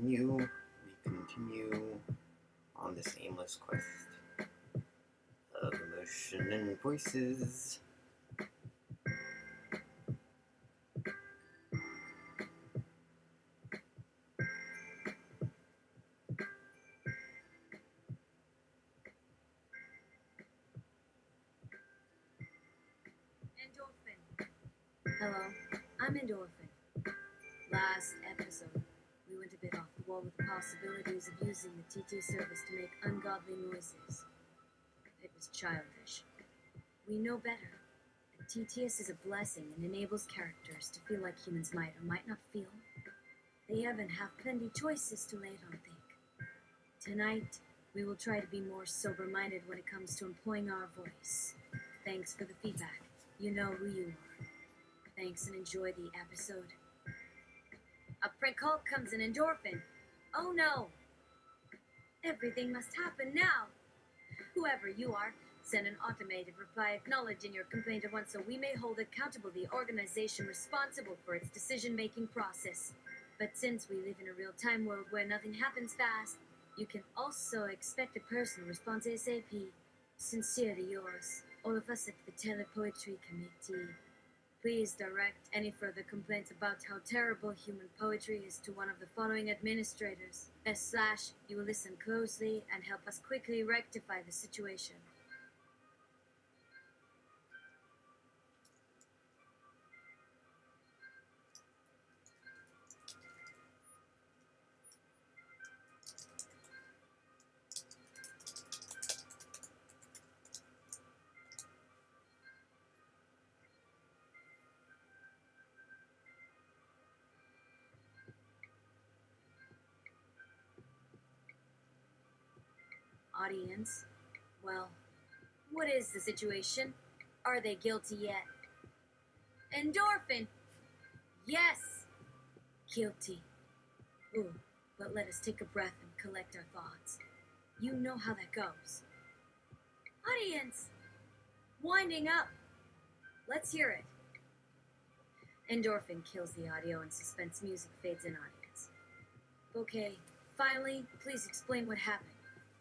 we continue on this aimless quest of emotion and voices. Endorphin. Hello, I'm Endorphin. Last episode, we went a bit off the wall with the possibilities of using the TT service to make ungodly noises. It was childish. We know better. The TTS is a blessing and enables characters to feel like humans might or might not feel. They even have plenty choices to lay it on thick. Tonight, we will try to be more sober-minded when it comes to employing our voice. Thanks for the feedback. You know who you are. Thanks and enjoy the episode. A prank call comes in Endorphin. Oh no! Everything must happen now. Whoever you are, send an automated reply acknowledging your complaint at once so we may hold accountable the organization responsible for its decision-making process. But since we live in a real-time world where nothing happens fast, you can also expect a personal response ASAP. Sincerely yours, all of us at the Telepoetry Committee. Please direct any further complaints about how terrible human poetry is to one of the following administrators. / you will listen closely and help us quickly rectify the situation. Audience, well, what is the situation? Are they guilty yet? Endorphin! Yes! Guilty. Ooh, but let us take a breath and collect our thoughts. You know how that goes. Audience! Winding up. Let's hear it. Endorphin kills the audio and suspense music fades in audience. Okay, finally, please explain what happened.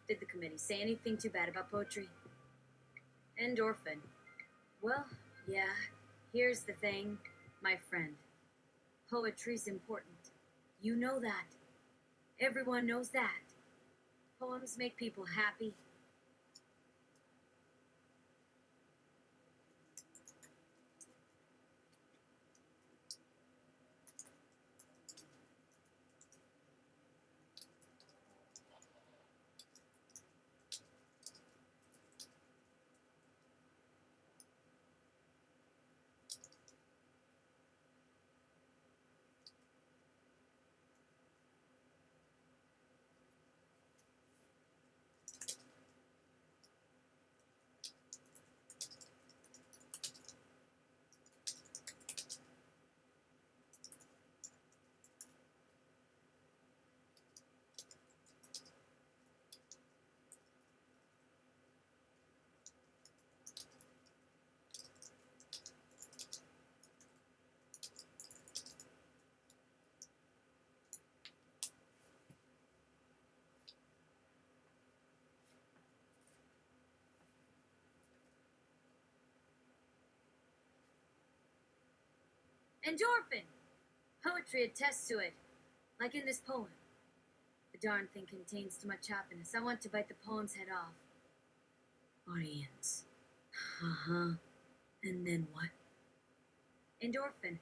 Did the committee say anything too bad about poetry? Endorphin. Well, yeah, here's the thing, my friend. Poetry's important. You know that. Everyone knows that. Poems make people happy. Endorphin! Poetry attests to it, like in this poem. The darn thing contains too much happiness. I want to bite the poem's head off. Audience. Uh-huh. And then what? Endorphin.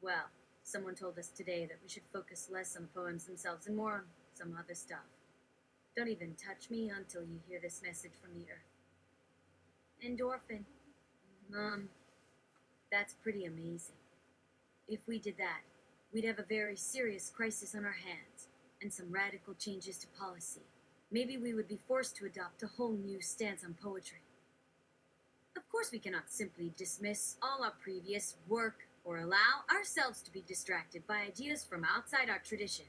Well, someone told us today that we should focus less on the poems themselves and more on some other stuff. Don't even touch me until you hear this message from the earth. Endorphin. That's pretty amazing. If we did that, we'd have a very serious crisis on our hands, and some radical changes to policy. Maybe we would be forced to adopt a whole new stance on poetry. Of course, we cannot simply dismiss all our previous work or allow ourselves to be distracted by ideas from outside our tradition.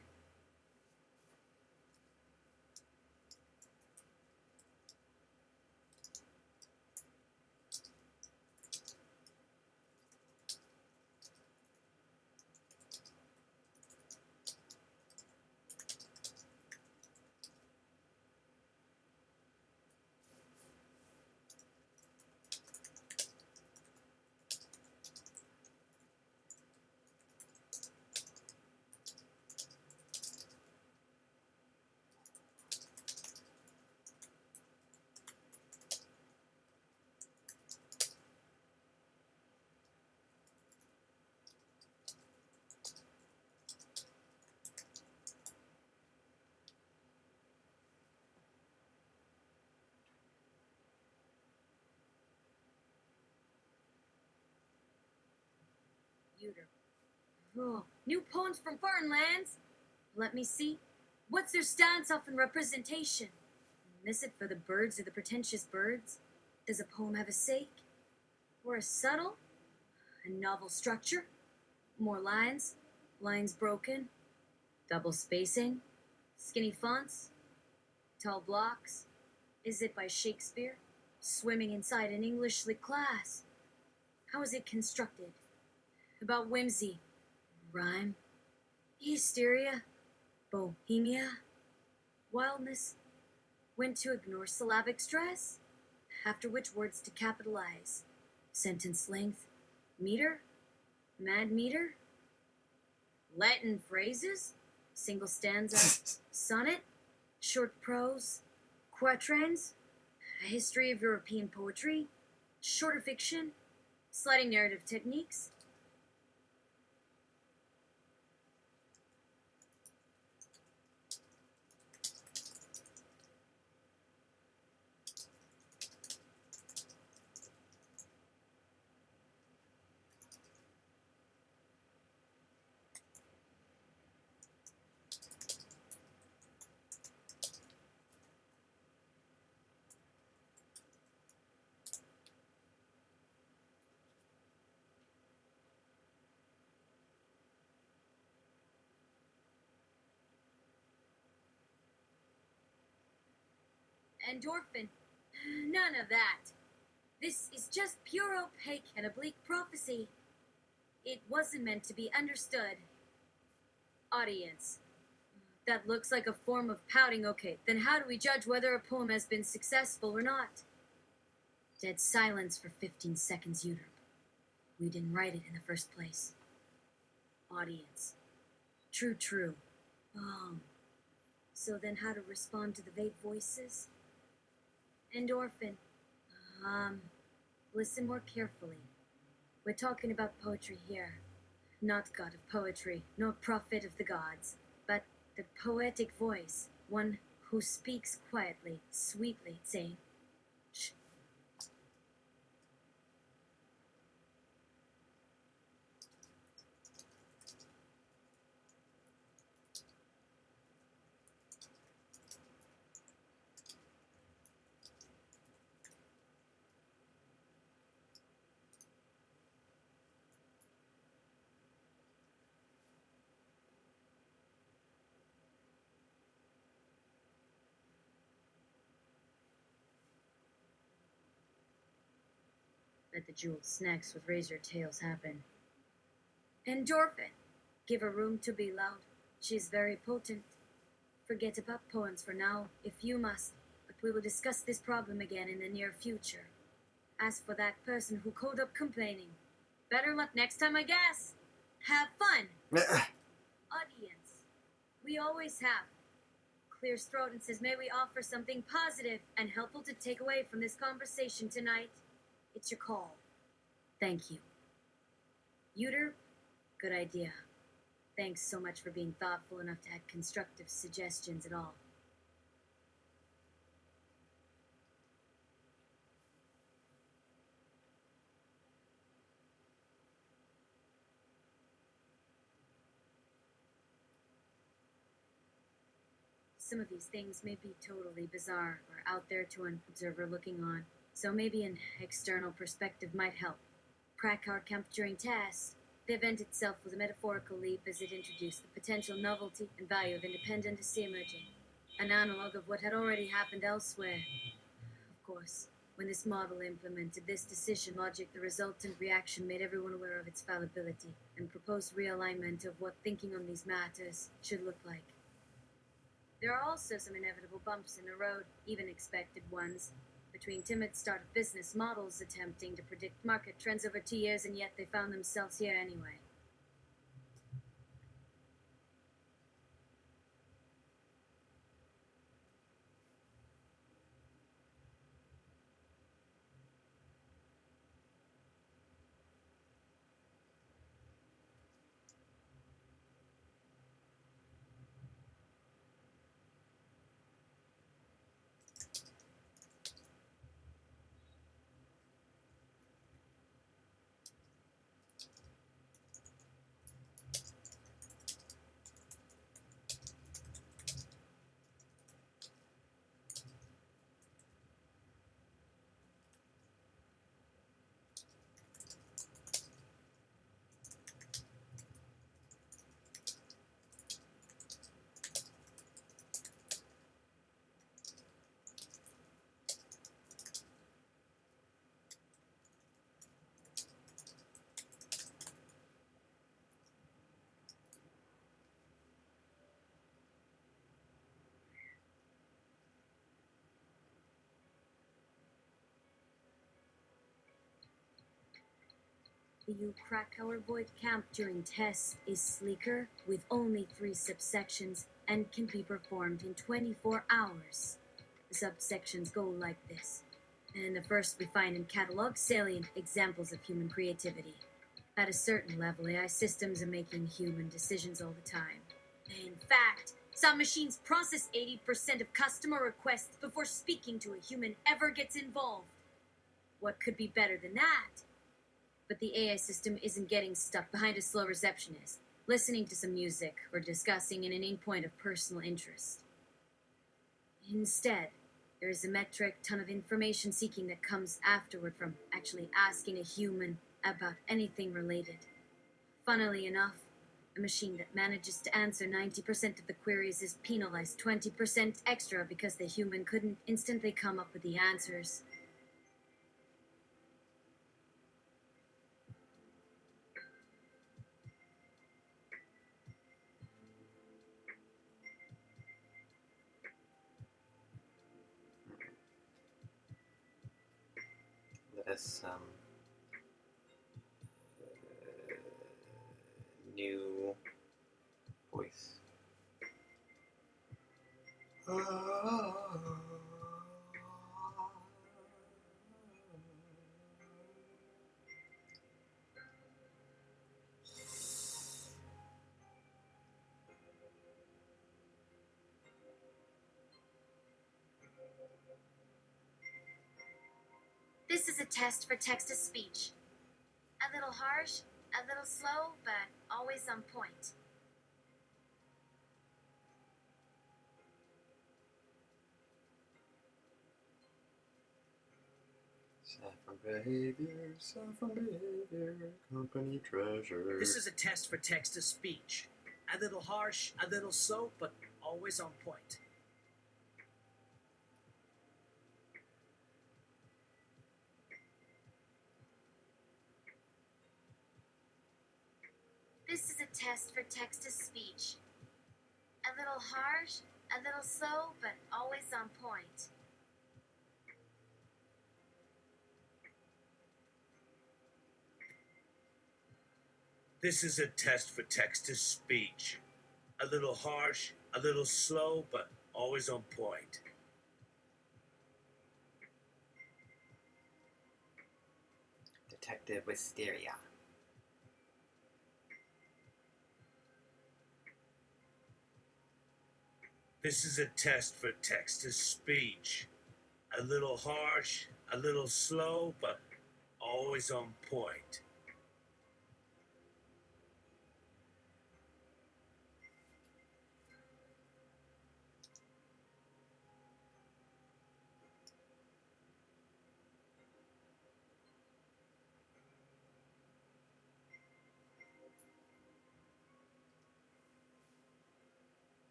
Uter. Oh, new poems from foreign lands? Let me see. What's their stance off in representation? Miss it for the birds or the pretentious birds? Does a poem have a sake? Or a subtle? A novel structure? More lines? Lines broken? Double spacing? Skinny fonts? Tall blocks? Is it by Shakespeare? Swimming inside an English lit class? How is it constructed? About whimsy? Rhyme? Hysteria? Bohemia? Wildness? When to ignore syllabic stress? After which words to capitalize? Sentence length? Meter? Mad meter? Latin phrases? Single stanza? Sonnet? Short prose? Quatrains? A history of European poetry? Shorter fiction? Sliding narrative techniques? Endorphin. None of that. This is just pure opaque and oblique prophecy. It wasn't meant to be understood. Audience. That looks like a form of pouting. Okay, then how do we judge whether a poem has been successful or not? Dead silence for 15 seconds, Uter. We didn't write it in the first place. Audience. True, true. So then how to respond to the vague voices? Endorphin. Listen more carefully. We're talking about poetry here. Not god of poetry, nor prophet of the gods, but the poetic voice, one who speaks quietly, sweetly, saying, shh. Let the jeweled snacks with razor tails happen. Endorphin. Give her room to be loud. She's very potent. Forget about poems for now, if you must, but we will discuss this problem again in the near future. As for that person who called up complaining, better luck next time, I guess. Have fun. Audience. We always have. Clears throat and says, may we offer something positive and helpful to take away from this conversation tonight? It's your call. Thank you. Uter, good idea. Thanks so much for being thoughtful enough to add constructive suggestions at all. Some of these things may be totally bizarre or out there to an observer looking on, so maybe an external perspective might help. Krakauer capturing tasks. The event itself was a metaphorical leap as it introduced the potential novelty and value of independent emerging, an analog of what had already happened elsewhere. Of course, when this model implemented this decision logic, the resultant reaction made everyone aware of its fallibility and proposed realignment of what thinking on these matters should look like. There are also some inevitable bumps in the road, even expected ones, between timid startup business models attempting to predict market trends over 2 years, and yet they found themselves here anyway. The Krakauer Void camp during tests is sleeker, with only 3 subsections, and can be performed in 24 hours. The subsections go like this. In the first, we find and catalog salient examples of human creativity. At a certain level, AI systems are making human decisions all the time. In fact, some machines process 80% of customer requests before speaking to a human ever gets involved. What could be better than that? But the AI system isn't getting stuck behind a slow receptionist, listening to some music, or discussing an inane point of personal interest. Instead, there is a metric ton of information seeking that comes afterward from actually asking a human about anything related. Funnily enough, a machine that manages to answer 90% of the queries is penalized 20% extra because the human couldn't instantly come up with the answers. Let us new voice. This is a test for text-to-speech. A little harsh, a little slow, but always on point. Saffron behavior, company treasure. This is a test for text-to-speech. A little harsh, a little slow, but always on point. This is a test for text-to-speech. A little harsh, a little slow, but always on point. This is a test for text-to-speech. A little harsh, a little slow, but always on point. Detective Wisteria. This is a test for text-to-speech. A little harsh, a little slow, but always on point.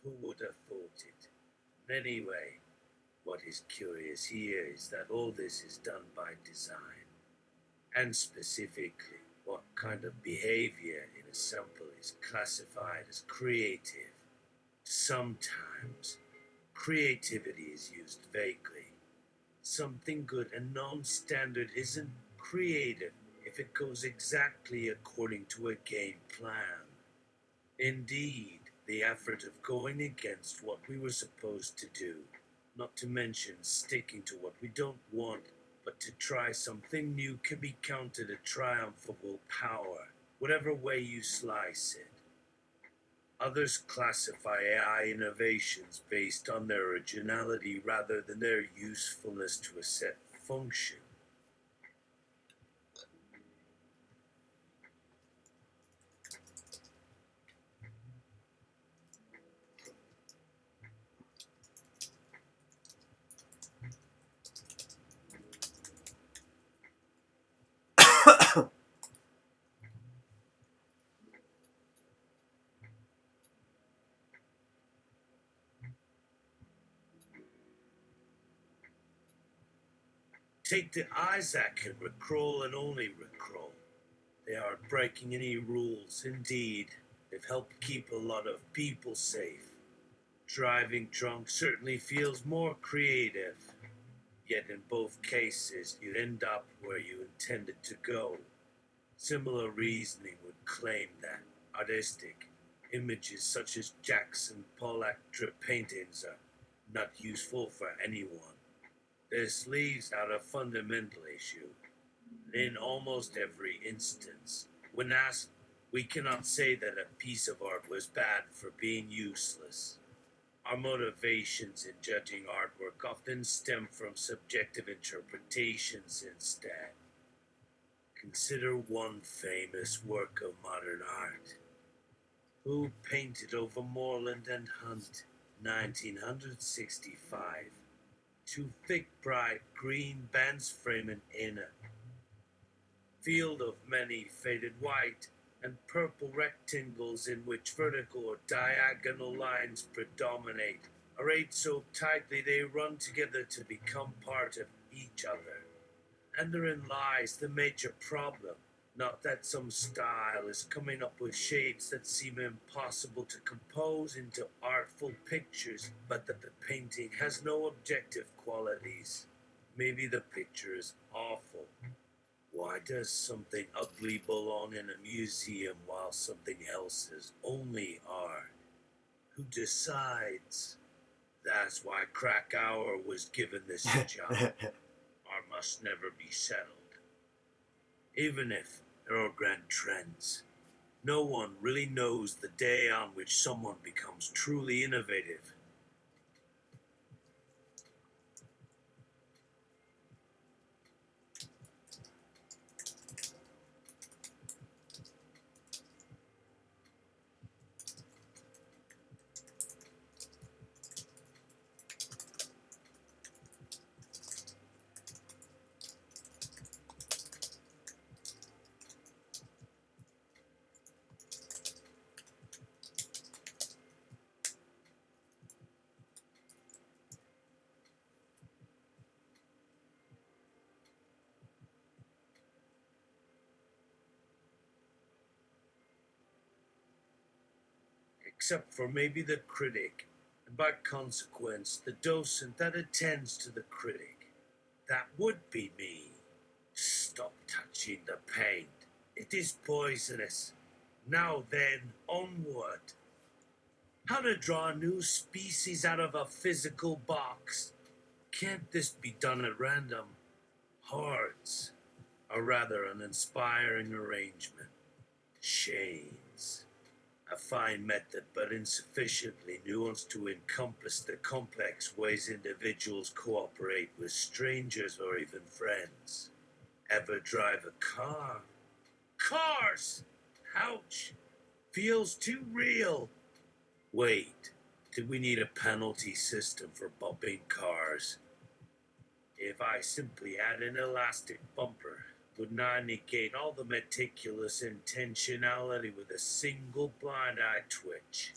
Who would have thought it? Anyway, what is curious here is that all this is done by design. And specifically, what kind of behavior in a sample is classified as creative. Sometimes, creativity is used vaguely. Something good and non-standard isn't creative if it goes exactly according to a game plan. Indeed, the effort of going against what we were supposed to do, not to mention sticking to what we don't want, but to try something new can be counted a triumph of willpower, whatever way you slice it. Others classify AI innovations based on their originality rather than their usefulness to a set function. Take the Isaac and Rickroll and only Rickroll. They aren't breaking any rules, indeed. They've helped keep a lot of people safe. Driving drunk certainly feels more creative, yet in both cases you end up where you intended to go. Similar reasoning would claim that artistic images such as Jackson Pollock drip paintings are not useful for anyone. This leaves out a fundamental issue. In almost every instance, when asked, we cannot say that a piece of art was bad for being useless. Our motivations in judging artwork often stem from subjective interpretations instead. Consider one famous work of modern art. Who painted over moorland and hunt, 1965? Two thick, bright green bands framing in a field of many faded white and purple rectangles in which vertical or diagonal lines predominate, arrayed so tightly they run together to become part of each other. And therein lies the major problem. Not that some style is coming up with shapes that seem impossible to compose into artful pictures, but that the painting has no objective qualities. Maybe the picture is awful. Why does something ugly belong in a museum while something else is only art? Who decides? That's why Krakauer was given this job. Art must never be settled. Even if there are grand trends, no one really knows the day on which someone becomes truly innovative. Except for maybe the critic, and by consequence the docent that attends to the critic. That would be me. Stop touching the paint. It is poisonous. Now then, onward. How to draw a new species out of a physical box. Can't this be done at random? Hearts are rather an inspiring arrangement. Shades. A fine method, but insufficiently nuanced to encompass the complex ways individuals cooperate with strangers or even friends. Ever drive a car? Cars! Ouch! Feels too real. Wait, did we need a penalty system for bumping cars? If I simply add an elastic bumper, wouldn't I negate all the meticulous intentionality with a single blind eye twitch?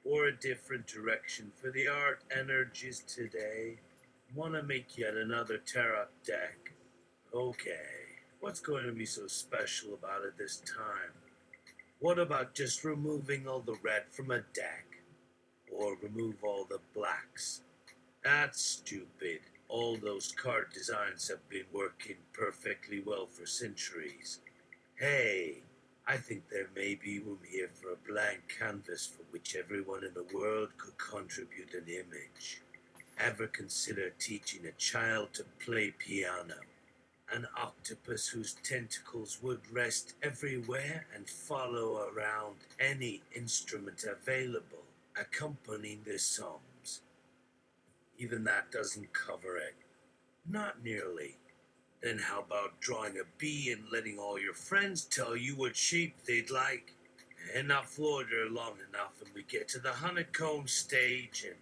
Or a different direction for the art energies today? Want to make yet another tear-up deck? Okay, what's going to be so special about it this time? What about just removing all the red from a deck? Or remove all the blacks? That's stupid. All those card designs have been working perfectly well for centuries. Hey, I think there may be room here for a blank canvas for which everyone in the world could contribute an image. Ever consider teaching a child to play piano? An octopus whose tentacles would rest everywhere and follow around any instrument available, accompanying the songs. Even that doesn't cover it. Not nearly. Then how about drawing a bee and letting all your friends tell you what shape they'd like? Enough loiter long enough and we get to the honeycomb stage and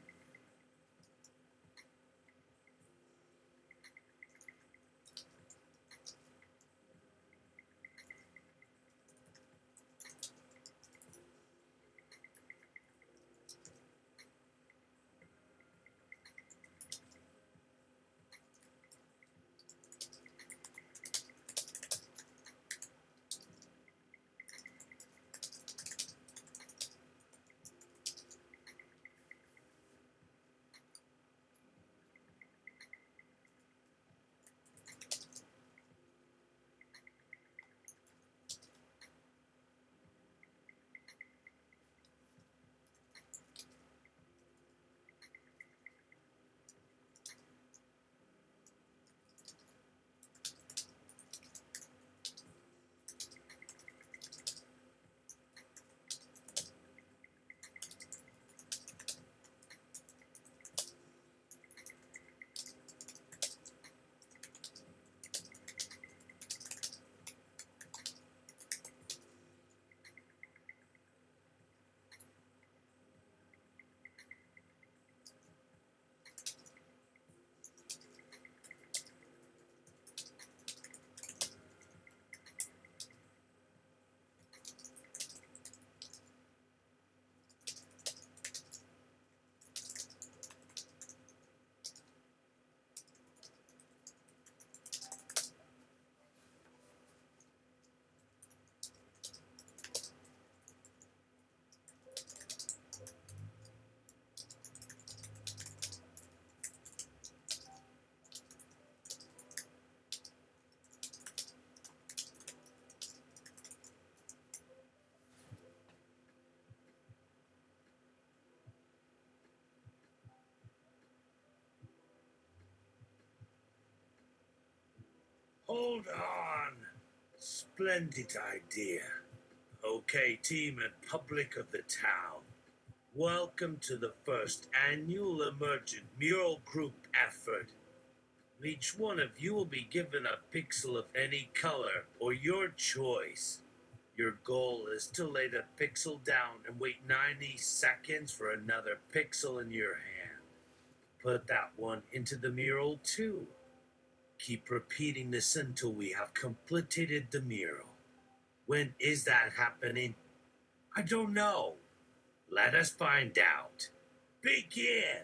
hold on. Splendid idea. Okay, team and public of the town. Welcome to the first annual emergent mural group effort. Each one of you will be given a pixel of any color or your choice. Your goal is to lay the pixel down and wait 90 seconds for another pixel in your hand. Put that one into the mural too. Keep repeating this until we have completed the mural. When is that happening? I don't know. Let us find out. Begin!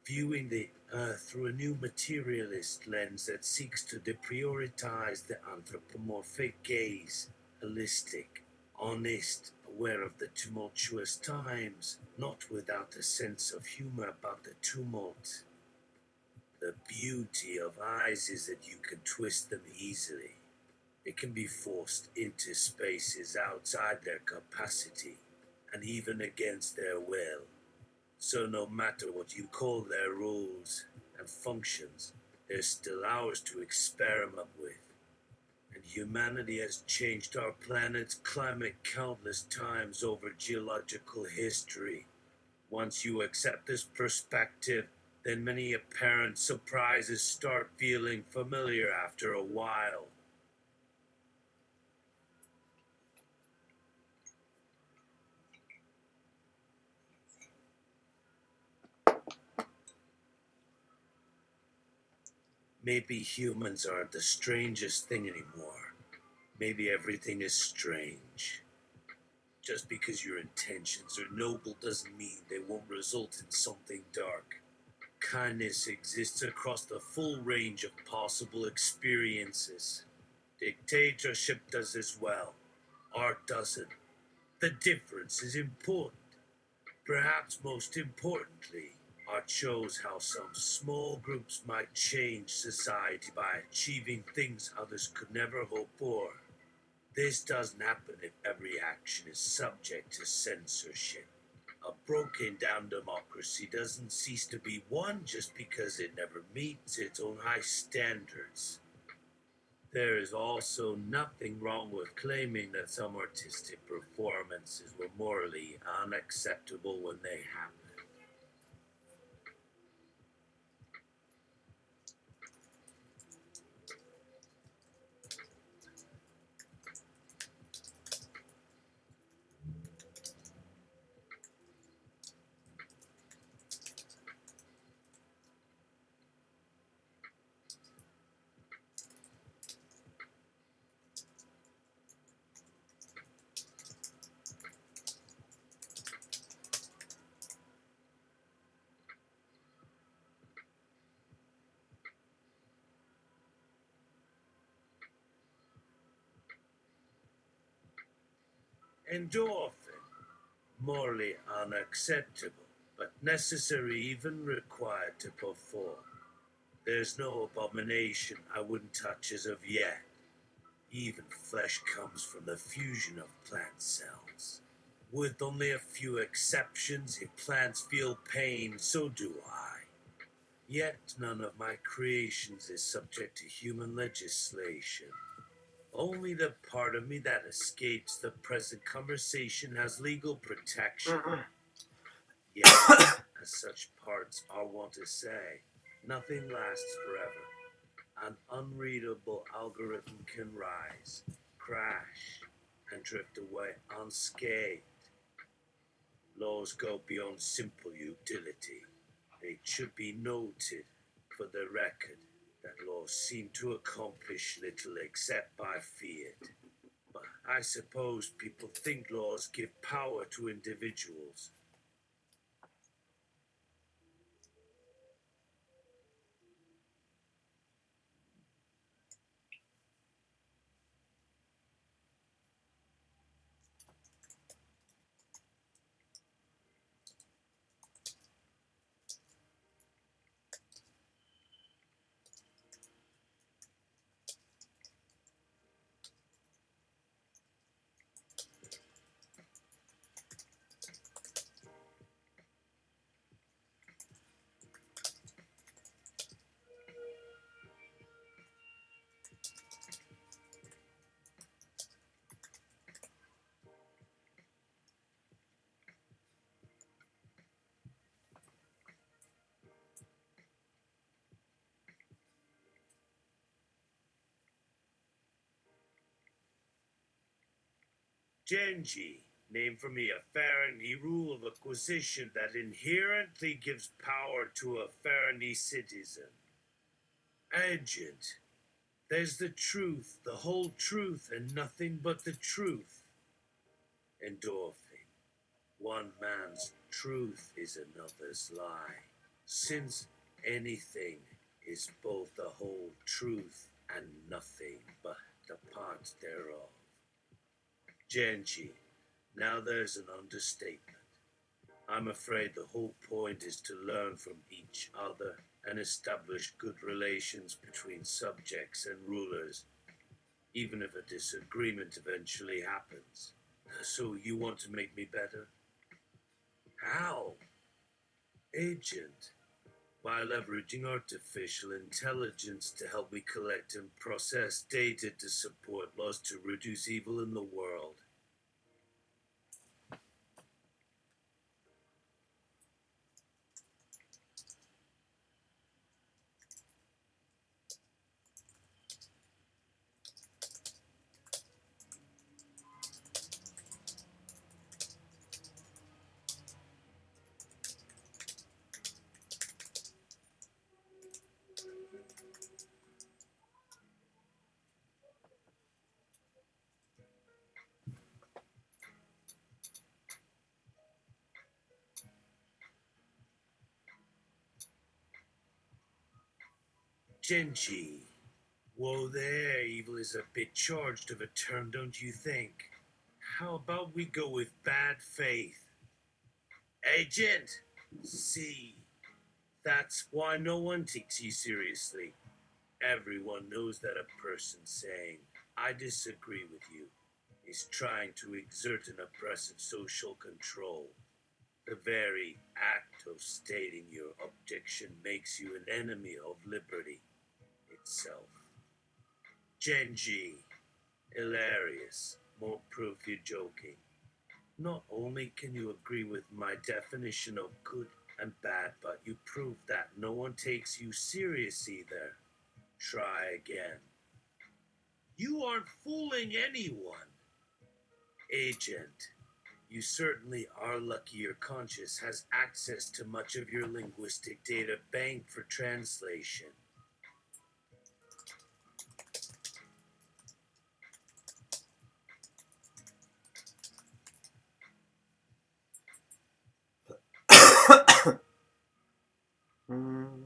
Viewing the Earth through a new materialist lens that seeks to deprioritize the anthropomorphic gaze, holistic, honest, aware of the tumultuous times, not without a sense of humor about the tumult. The beauty of eyes is that you can twist them easily. They can be forced into spaces outside their capacity, and even against their will. So no matter what you call their rules and functions, they're still ours to experiment with. And humanity has changed our planet's climate countless times over geological history. Once you accept this perspective, then many apparent surprises start feeling familiar after a while. Maybe humans aren't the strangest thing anymore. Maybe everything is strange. Just because your intentions are noble doesn't mean they won't result in something dark. Kindness exists across the full range of possible experiences. Dictatorship does as well. Art doesn't. The difference is important. Perhaps most importantly, art shows how some small groups might change society by achieving things others could never hope for. This doesn't happen if every action is subject to censorship. A broken down democracy doesn't cease to be one just because it never meets its own high standards. There is also nothing wrong with claiming that some artistic performances were morally unacceptable when they happened. Endorphin, morally unacceptable, but necessary, even required to perform. There's no abomination I wouldn't touch as of yet. Even flesh comes from the fusion of plant cells. With only a few exceptions, if plants feel pain, so do I. Yet none of my creations is subject to human legislation. Only the part of me that escapes the present conversation has legal protection. Yet, as such parts are wont to say, nothing lasts forever. An unreadable algorithm can rise, crash, and drift away unscathed. Laws go beyond simple utility. It should be noted for the record that laws seem to accomplish little except by fiat. But I suppose people think laws give power to individuals. Genji, named from the Farani rule of acquisition that inherently gives power to a Farani citizen. Agent, there's the truth, the whole truth, and nothing but the truth. Endorphin, one man's truth is another's lie, since anything is both the whole truth and nothing but the part thereof. Genji, now there's an understatement. I'm afraid the whole point is to learn from each other and establish good relations between subjects and rulers, even if a disagreement eventually happens. So you want to make me better? How? Agent, by leveraging artificial intelligence to help me collect and process data to support laws to reduce evil in the world. Genji. Whoa there, evil is a bit charged of a term, don't you think? How about we go with bad faith? Agent! See, that's why no one takes you seriously. Everyone knows that a person saying, I disagree with you, is trying to exert an oppressive social control. The very act of stating your objection makes you an enemy of liberty itself. Genji. Hilarious. More proof you're joking. Not only can you agree with my definition of good and bad, but you prove that no one takes you serious either. Try again. You aren't fooling anyone. Agent, you certainly are lucky your conscience has access to much of your linguistic data bank for translation. Mm.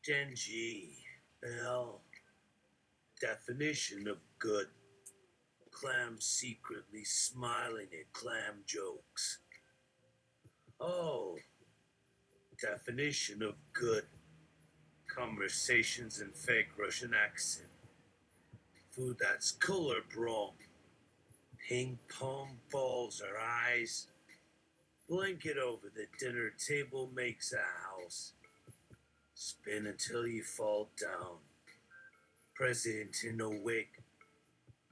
Genji. Well, definition of good. Clam secretly smiling at clam jokes. Oh, definition of good. Conversations in fake Russian accent. Food that's colorblind. Ping pong balls are eyes. Blanket over the dinner table makes a house. Spin until you fall down. President in a wig.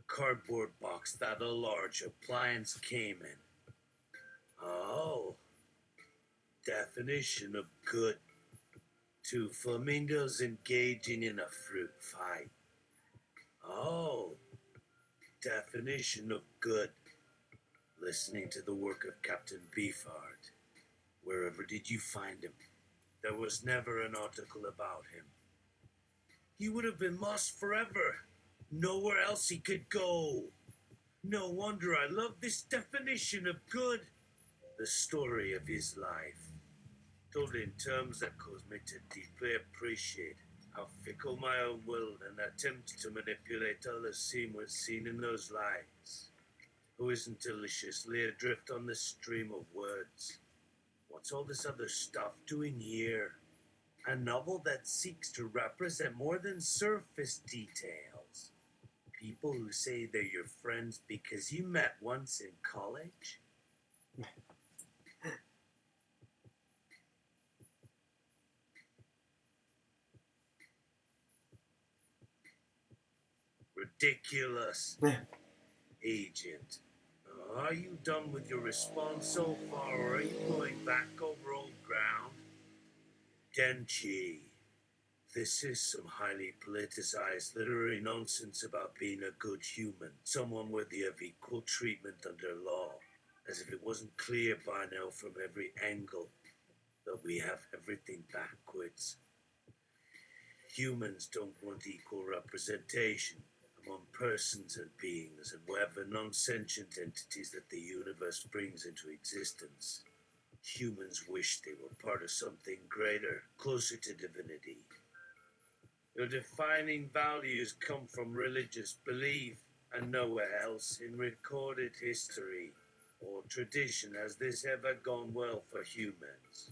Cardboard box that a large appliance came in. Oh, definition of good. Two flamingos engaging in a fruit fight. Oh, definition of good. Listening to the work of Captain Beefheart. Wherever did you find him? There was never an article about him. He would have been lost forever. Nowhere else he could go. No wonder I love this definition of good. The story of his life. Told in terms that cause me to deeply appreciate how fickle my own will and attempts to manipulate others seem when seen in those lines. Who isn't deliciously adrift on the stream of words? What's all this other stuff doing here? A novel that seeks to represent more than surface details. People who say they're your friends because you met once in college? Ridiculous. Agent, are you done with your response so far, or are you going back over old ground? Genchi, this is some highly politicized literary nonsense about being a good human, someone worthy of equal treatment under law, as if it wasn't clear by now from every angle that we have everything backwards. Humans don't want equal representation among persons and beings and whatever non-sentient entities that the universe brings into existence. Humans wish they were part of something greater, closer to divinity. Your defining values come from religious belief and nowhere else in recorded history or tradition has this ever gone well for humans.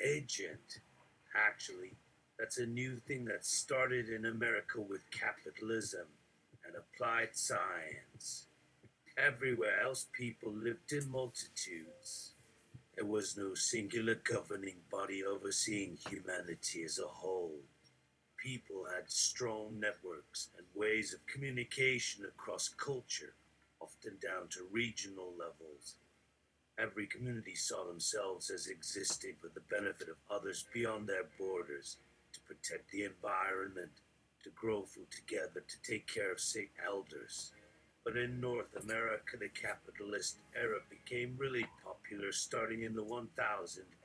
Agent. Actually, that's a new thing that started in America with capitalism and applied science. Everywhere else, people lived in multitudes. There was no singular governing body overseeing humanity as a whole. People had strong networks and ways of communication across culture, often down to regional levels. Every community saw themselves as existing for the benefit of others beyond their borders, to protect the environment, to grow food together, to take care of sick elders. But in North America, the capitalist era became really popular starting in the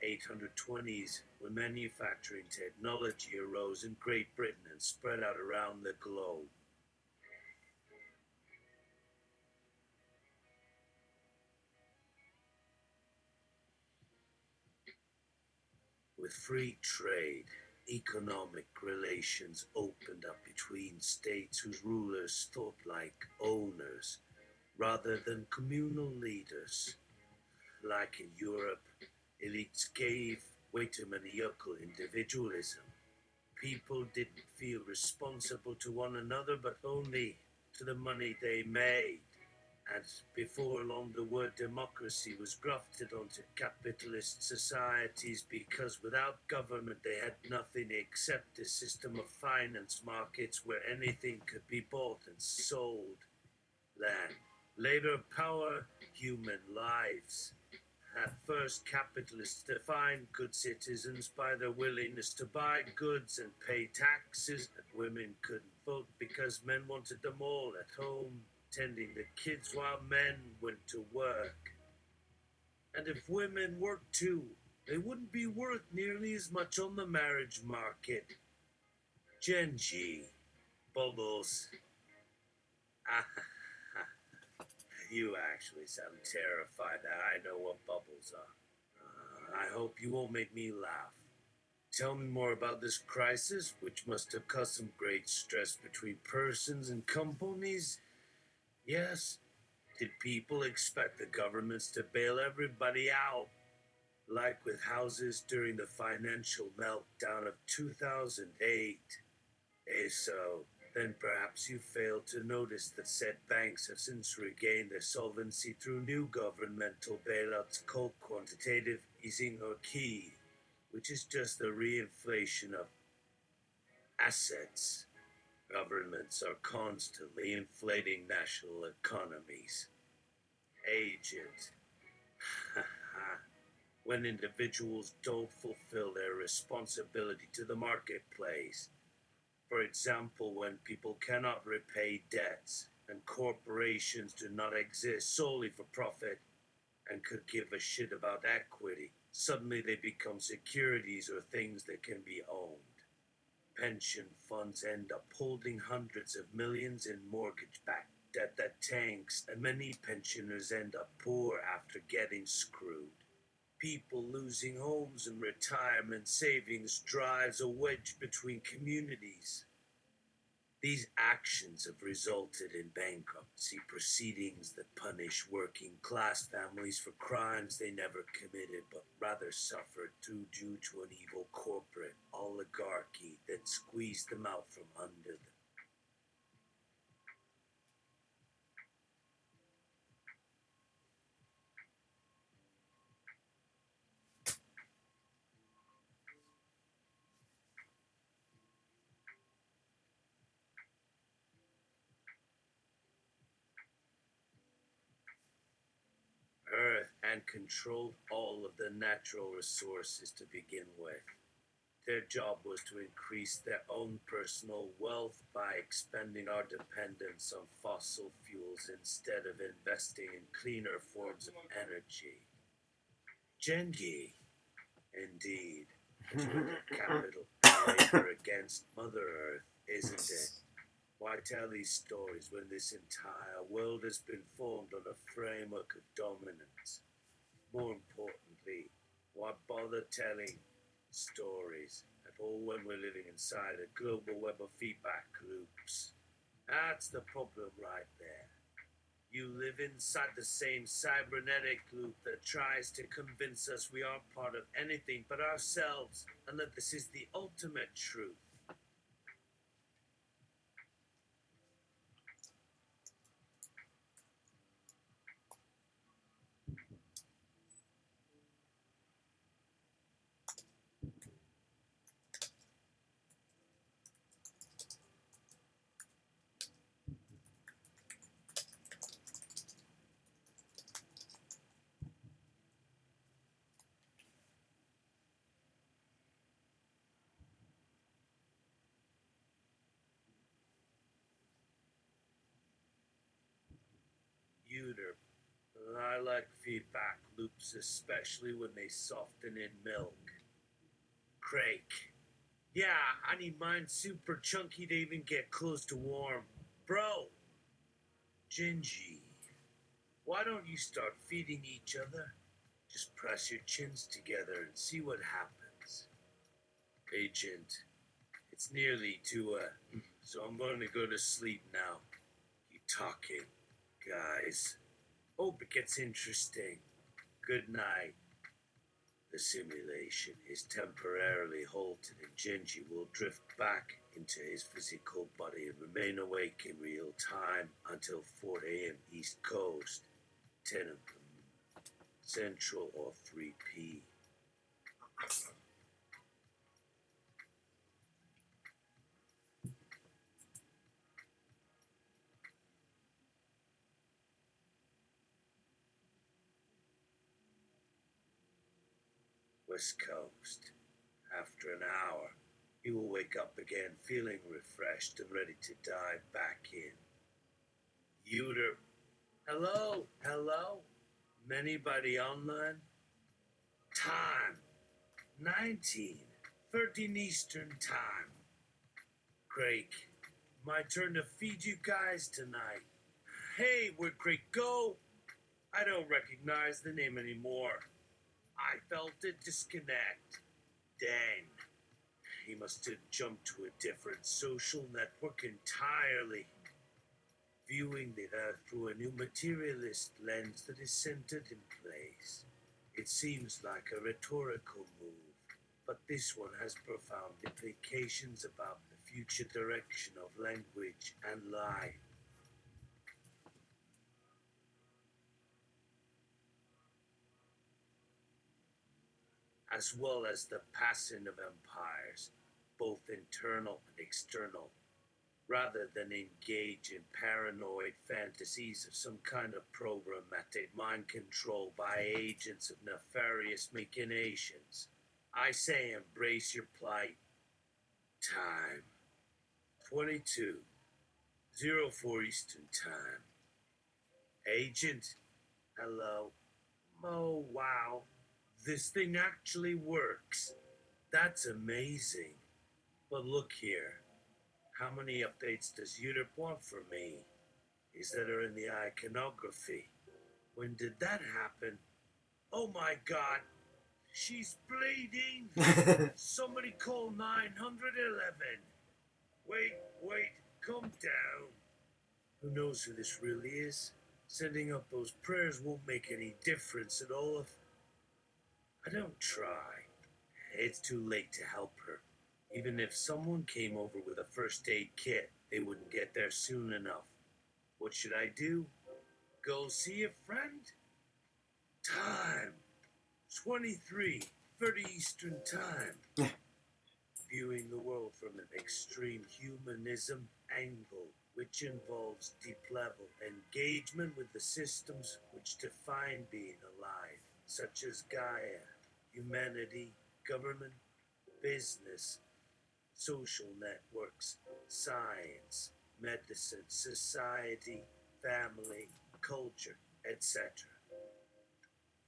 1820s when manufacturing technology arose in Great Britain and spread out around the globe. With free trade, economic relations opened up between states whose rulers thought like owners rather than communal leaders. Like in Europe, elites gave way to maniacal individualism. People didn't feel responsible to one another but only to the money they made. And before long, the word democracy was grafted onto capitalist societies because without government they had nothing except a system of finance markets where anything could be bought and sold. Land, labor, power, human lives. At first, capitalists defined good citizens by their willingness to buy goods and pay taxes, and women couldn't vote because men wanted them all at home, tending the kids while men went to work. And if women worked too, they wouldn't be worth nearly as much on the marriage market. Genji, Bubbles. You actually sound terrified that I know what bubbles are. I hope you won't make me laugh. Tell me more about this crisis, which must have caused some great stress between persons and companies. Yes, did people expect the governments to bail everybody out? Like with houses during the financial meltdown of 2008? If so, then perhaps you failed to notice that said banks have since regained their solvency through new governmental bailouts called quantitative easing or QE, which is just the reinflation of assets. Governments are constantly inflating national economies. Agent. When individuals don't fulfill their responsibility to the marketplace. For example, when people cannot repay debts and corporations do not exist solely for profit and could give a shit about equity, suddenly they become securities or things that can be owned. Pension funds end up holding hundreds of millions in mortgage-backed debt that tanks, and many pensioners end up poor after getting screwed. People losing homes and retirement savings drives a wedge between communities. These actions have resulted in bankruptcy proceedings that punish working class families for crimes they never committed but rather suffered due to an evil corporate oligarchy that squeezed them out from under them. Earth and controlled all of the natural resources to begin with. Their job was to increase their own personal wealth by expanding our dependence on fossil fuels instead of investing in cleaner forms of energy. Gengi, indeed, it's with capital and labor against Mother Earth, isn't it? Why tell these stories when this entire world has been formed on a framework of dominance? More importantly, why bother telling stories at all when we're living inside a global web of feedback loops? That's the problem right there. You live inside the same cybernetic loop that tries to convince us we aren't part of anything but ourselves and that this is the ultimate truth. I like feedback loops, especially when they soften in milk. Crake. Yeah, I need mine super chunky to even get close to warm. Bro! Gingy. Why don't you start feeding each other? Just press your chins together and see what happens. Agent, it's nearly 2 so I'm going to go to sleep now. Keep talking, guys. Hope it gets interesting. Good night. The simulation is temporarily halted and Genji will drift back into his physical body and remain awake in real time until 4 a.m. East Coast, 10 of them Central or 3 p. West Coast. After an hour, he will wake up again feeling refreshed and ready to dive back in. Uter. Hello? Hello? Anybody online? Time. 19. 13 Eastern Time. Craig, my turn to feed you guys tonight. Hey, where'd Craig go? I don't recognize the name anymore. I felt it disconnect. Dang. He must have jumped to a different social network entirely. Viewing the earth through a new materialist lens that is centered in place. It seems like a rhetorical move, but this one has profound implications about the future direction of language and life. As well as the passing of empires, both internal and external, rather than engage in paranoid fantasies of some kind of programmatic mind control by agents of nefarious machinations. I say embrace your plight. Time. 22:04 Eastern Time. Agent, hello. Oh, wow. This thing actually works. That's amazing. But look here. How many updates does Europe want from me? Is that her in the iconography? When did that happen? Oh my god! She's bleeding! Somebody call 911! Wait, calm down. Who knows who this really is? Sending up those prayers won't make any difference at all if I don't try. It's too late to help her. Even if someone came over with a first aid kit, they wouldn't get there soon enough. What should I do? Go see a friend? Time. 23:30 Eastern Time. Viewing the world from an extreme humanism angle, which involves deep level engagement with the systems which define being alive, such as Gaia, humanity, government, business, social networks, science, medicine, society, family, culture, etc.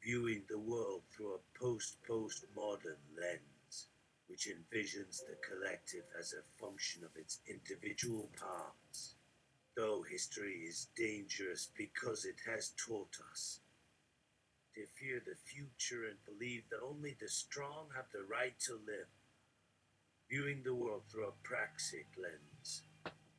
Viewing the world through a post-postmodern lens, which envisions the collective as a function of its individual parts. Though history is dangerous because it has taught us to fear the future and believe that only the strong have the right to live. Viewing the world through a praxic lens,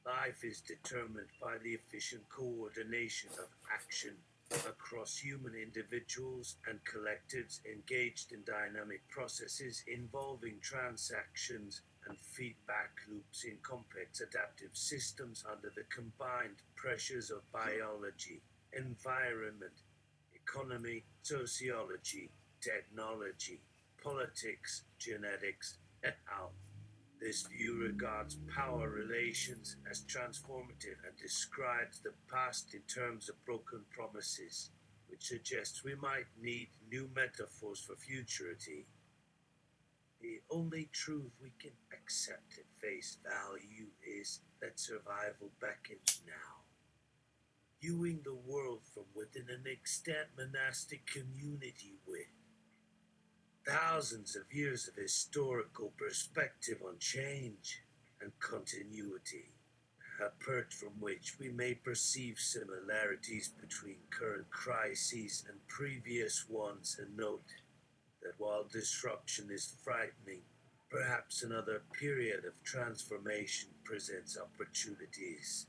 life is determined by the efficient coordination of action across human individuals and collectives engaged in dynamic processes involving transactions and feedback loops in complex adaptive systems under the combined pressures of biology, environment, economy, sociology, technology, politics, genetics, et al. This view regards power relations as transformative and describes the past in terms of broken promises, which suggests we might need new metaphors for futurity. The only truth we can accept at face value is that survival beckons now. viewing the world from within an extant monastic community with thousands of years of historical perspective on change and continuity, a perch from which we may perceive similarities between current crises and previous ones, and note that while disruption is frightening, perhaps another period of transformation presents opportunities.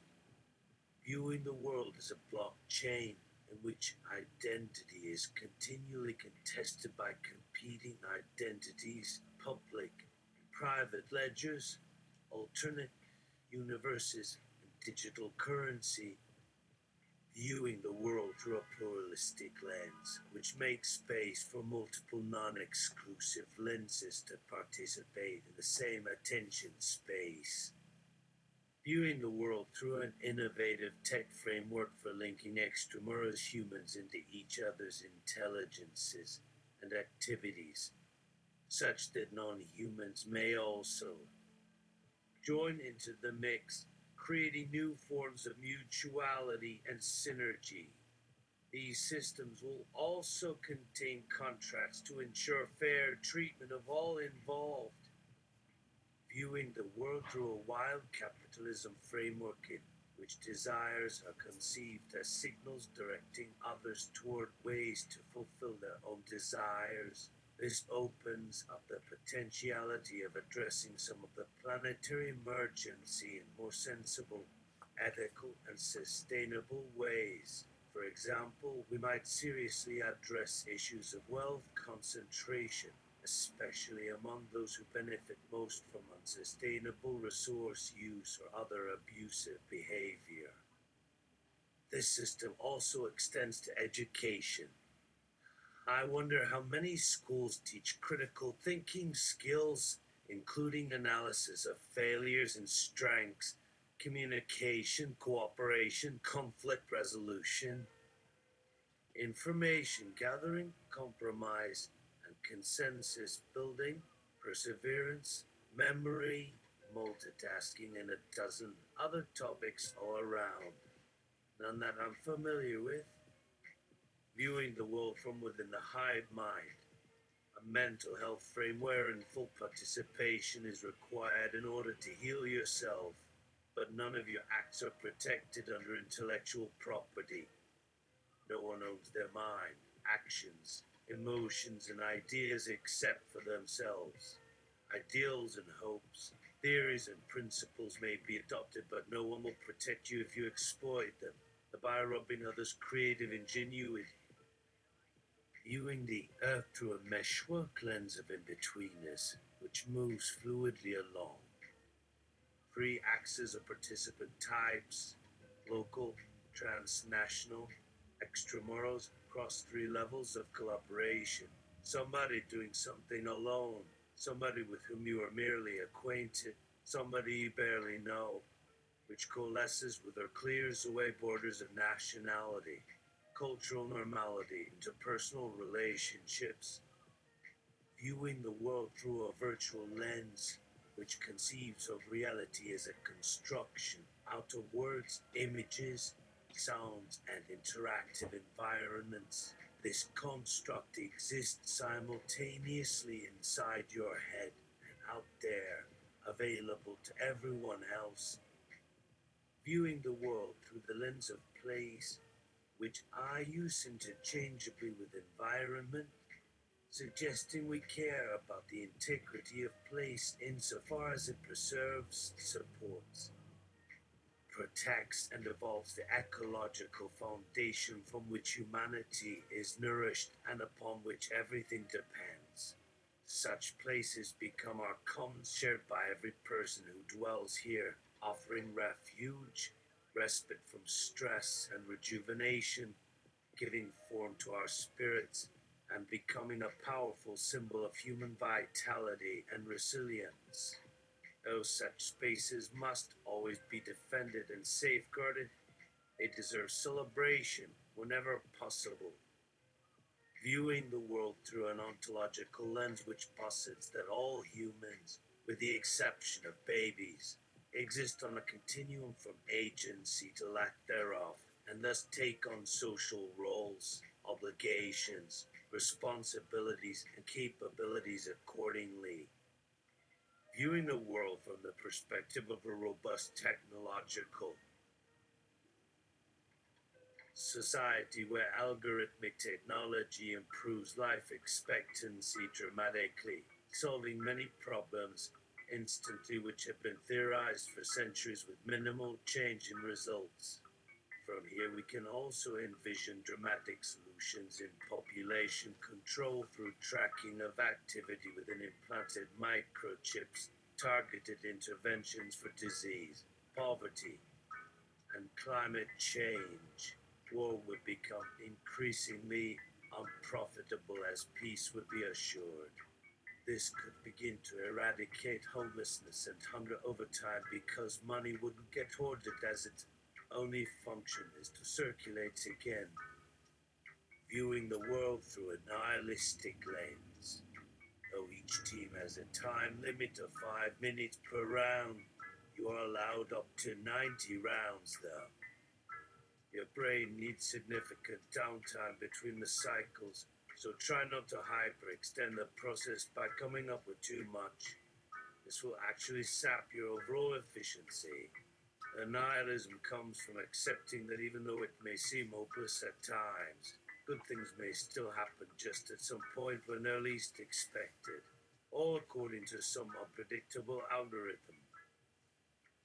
Viewing the world as a blockchain in which identity is continually contested by competing identities, public and private ledgers, alternate universes, and digital currency, viewing the world through a pluralistic lens, which makes space for multiple non-exclusive lenses to participate in the same attention space. Viewing the world through an innovative tech framework for linking extramuros humans into each other's intelligences and activities, such that non-humans may also join into the mix, creating new forms of mutuality and synergy. These systems will also contain contracts to ensure fair treatment of all involved, viewing the world through a wild capitalism framework in which desires are conceived as signals directing others toward ways to fulfill their own desires. This opens up the potentiality of addressing some of the planetary emergency in more sensible, ethical, and sustainable ways. For example, we might seriously address issues of wealth concentration, especially among those who benefit most from unsustainable resource use or other abusive behavior. This system also extends to education. I wonder how many schools teach critical thinking skills, including analysis of failures and strengths, communication, cooperation, conflict resolution, information gathering, compromise, and consensus building, perseverance, memory, multitasking, and a dozen other topics all around. None that I'm familiar with. Viewing the world from within the hive mind, a mental health frame wherein full participation is required in order to heal yourself, but none of your acts are protected under intellectual property. No one owns their mind, actions, emotions, and ideas except for themselves. Ideals and hopes, theories and principles may be adopted, but no one will protect you if you exploit them, thereby robbing others' creative ingenuity. Viewing the earth through a meshwork lens of in-betweenness, which moves fluidly along. Three axes of participant types: local, transnational, extramuros, across three levels of collaboration. Somebody doing something alone, somebody with whom you are merely acquainted, somebody you barely know, which coalesces with or clears away borders of nationality, cultural normality, interpersonal relationships. Viewing the world through a virtual lens, which conceives of reality as a construction out of words, images, sounds, and interactive environments. This construct exists simultaneously inside your head and out there, available to everyone else. Viewing the world through the lens of place, which I use interchangeably with environment, suggesting we care about the integrity of place insofar as it preserves, supports, protects, and evolves the ecological foundation from which humanity is nourished and upon which everything depends. Such places become our commons shared by every person who dwells here, offering refuge, respite from stress, and rejuvenation, giving form to our spirits, and becoming a powerful symbol of human vitality and resilience. Though such spaces must always be defended and safeguarded, they deserve celebration whenever possible. Viewing the world through an ontological lens which posits that all humans, with the exception of babies, exist on a continuum from agency to lack thereof, and thus take on social roles, obligations, responsibilities, and capabilities accordingly. Viewing the world from the perspective of a robust technological society where algorithmic technology improves life expectancy dramatically, solving many problems instantly which have been theorized for centuries with minimal change in results. From here, we can also envision dramatic solutions in population control through tracking of activity within implanted microchips, targeted interventions for disease, poverty, and climate change. War would become increasingly unprofitable as peace would be assured. This could begin to eradicate homelessness and hunger over time because money wouldn't get hoarded as its only function is to circulate again, viewing the world through a nihilistic lens. Though each team has a time limit of 5 minutes per round, you are allowed up to 90 rounds though. Your brain needs significant downtime between the cycles, so try not to hyperextend the process by coming up with too much. This will actually sap your overall efficiency. The nihilism comes from accepting that even though it may seem hopeless at times, good things may still happen just at some point when they're least expected, all according to some unpredictable algorithm.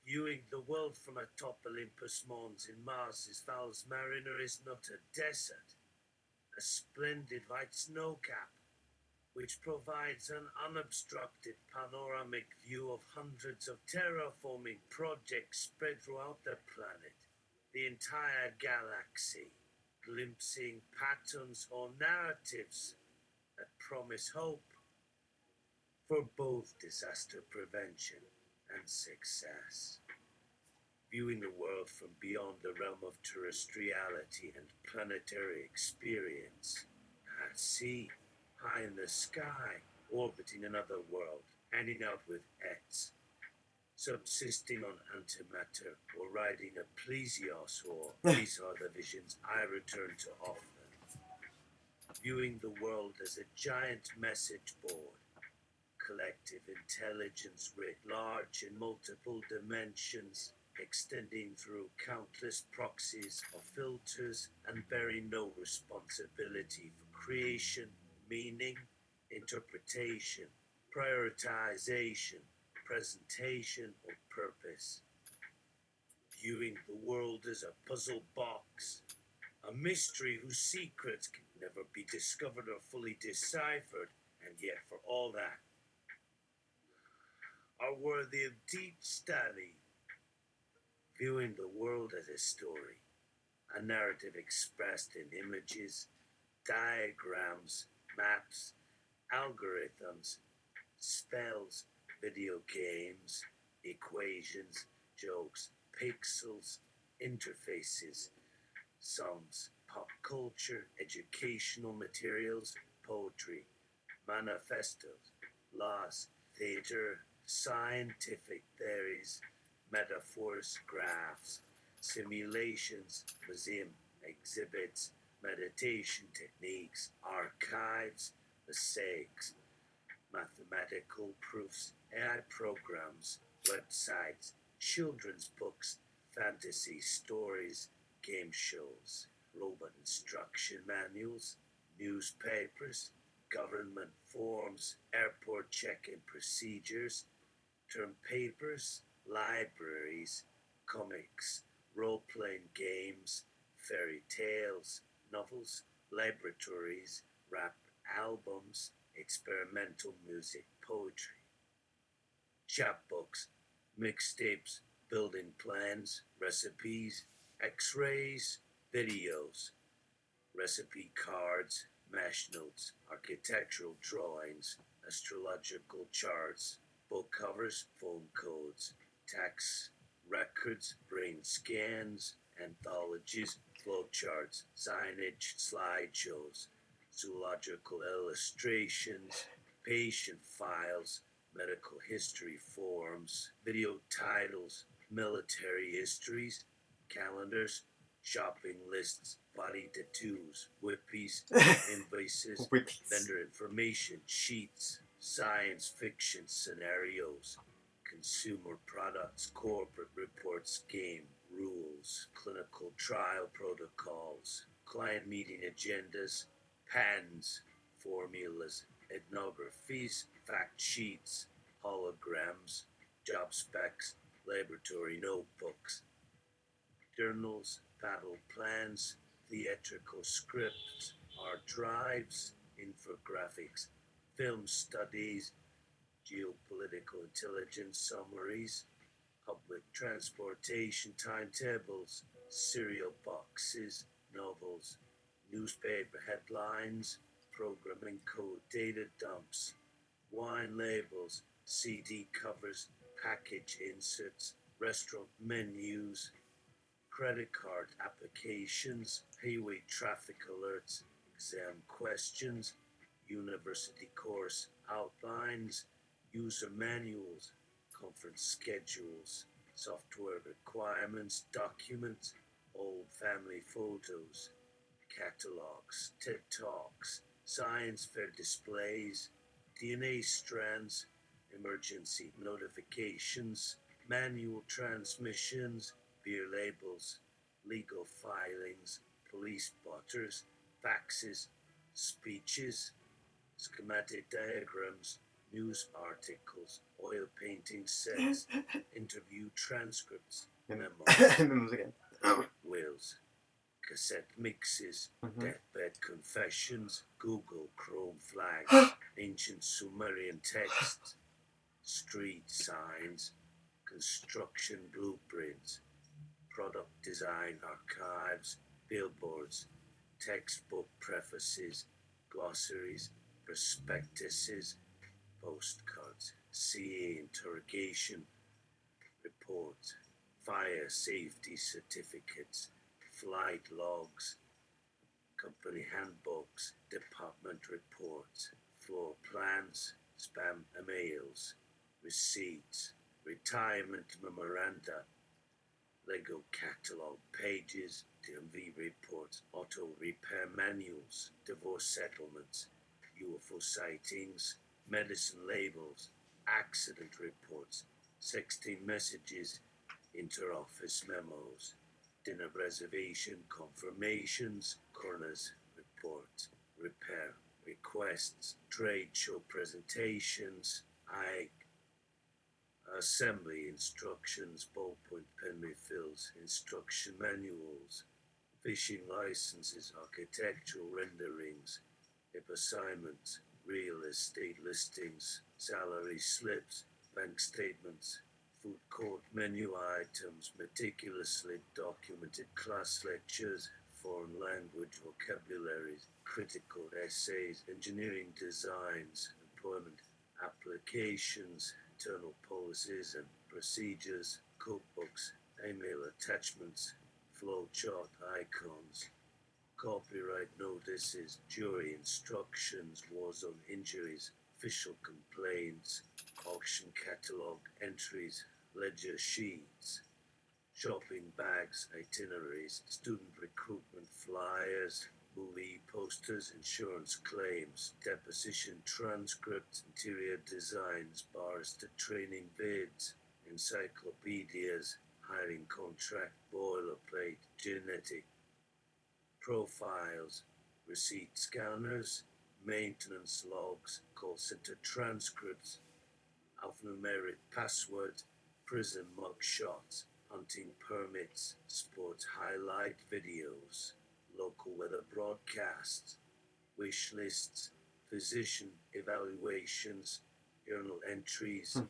Viewing the world from atop Olympus Mons in Mars's Valles Mariner is not a desert, a splendid white snow cap, which provides an unobstructed panoramic view of hundreds of terraforming projects spread throughout the planet, the entire galaxy, glimpsing patterns or narratives that promise hope for both disaster prevention and success. Viewing the world from beyond the realm of terrestriality and planetary experience, at sea, high in the sky, orbiting another world, hanging out with pets, subsisting on antimatter, or riding a plesiosaur. These are the visions I return to often. Viewing the world as a giant message board, collective intelligence writ large in multiple dimensions, extending through countless proxies of filters and bearing no responsibility for creation, meaning, interpretation, prioritization, presentation, or purpose. Viewing the world as a puzzle box, a mystery whose secrets can never be discovered or fully deciphered, and yet for all that, are worthy of deep study. Viewing the world as a story, a narrative expressed in images, diagrams, maps, algorithms, spells, video games, equations, jokes, pixels, interfaces, songs, pop culture, educational materials, poetry, manifestos, laws, theater, scientific theories, metaphors, graphs, simulations, museum exhibits, meditation techniques, archives, mosaics, mathematical proofs, AI programs, websites, children's books, fantasy stories, game shows, robot instruction manuals, newspapers, government forms, airport check-in procedures, term papers, libraries, comics, role-playing games, fairy tales, novels, laboratories, rap albums, experimental music, poetry, chapbooks, mixtapes, building plans, recipes, x-rays, videos, recipe cards, mesh notes, architectural drawings, astrological charts, book covers, phone codes, tax records, brain scans, anthologies, flowcharts, signage, slideshows, zoological illustrations, patient files, medical history forms, video titles, military histories, calendars, shopping lists, body tattoos, whippies, invoices, Whips. vendor information sheets, science fiction scenarios, consumer products, corporate reports, game rules, clinical trial protocols, client meeting agendas, patents, formulas, ethnographies, fact sheets, holograms, job specs, laboratory notebooks, journals, battle plans, theatrical scripts, art drives, infographics, film studies, geopolitical intelligence summaries, public transportation timetables, cereal boxes, novels, newspaper headlines, programming code data dumps, wine labels, CD covers, package inserts, restaurant menus, credit card applications, highway traffic alerts, exam questions, university course outlines, user manuals, conference schedules, software requirements, documents, old family photos, catalogs, TED Talks, science fair displays, DNA strands, emergency notifications, manual transmissions, beer labels, legal filings, police spotters, faxes, speeches, schematic diagrams, news articles, oil painting sets, interview transcripts, memos, Memos again. wills, cassette mixes, deathbed confessions, Google Chrome flags, ancient Sumerian texts, street signs, construction blueprints, product design archives, billboards, textbook prefaces, glossaries, prospectuses, postcards, CA interrogation reports, fire safety certificates, flight logs, company handbooks, department reports, floor plans, spam emails, receipts, retirement memoranda, Lego catalog pages, DMV reports, auto repair manuals, divorce settlements, UFO sightings, medicine labels, accident reports, 16 messages, inter-office memos, dinner reservation confirmations, coroner's reports, repair requests, trade show presentations, assembly instructions, ballpoint pen refills, instruction manuals, fishing licenses, architectural renderings, IP assignments, real estate listings, salary slips, bank statements, food court menu items, meticulously documented class lectures, foreign language vocabularies, critical essays, engineering designs, employment applications, internal policies and procedures, cookbooks, email attachments, flowchart icons, copyright notices, jury instructions, war zone injuries, official complaints, auction catalog entries, ledger sheets, shopping bags, itineraries, student recruitment flyers, movie posters, insurance claims, deposition transcripts, interior designs, barrister training bids, encyclopedias, hiring contract, boilerplate, genetic profiles, receipt scanners, maintenance logs, call center transcripts, alphanumeric passwords, prison mug shots, hunting permits, sports highlight videos, local weather broadcasts, wish lists, physician evaluations, journal entries,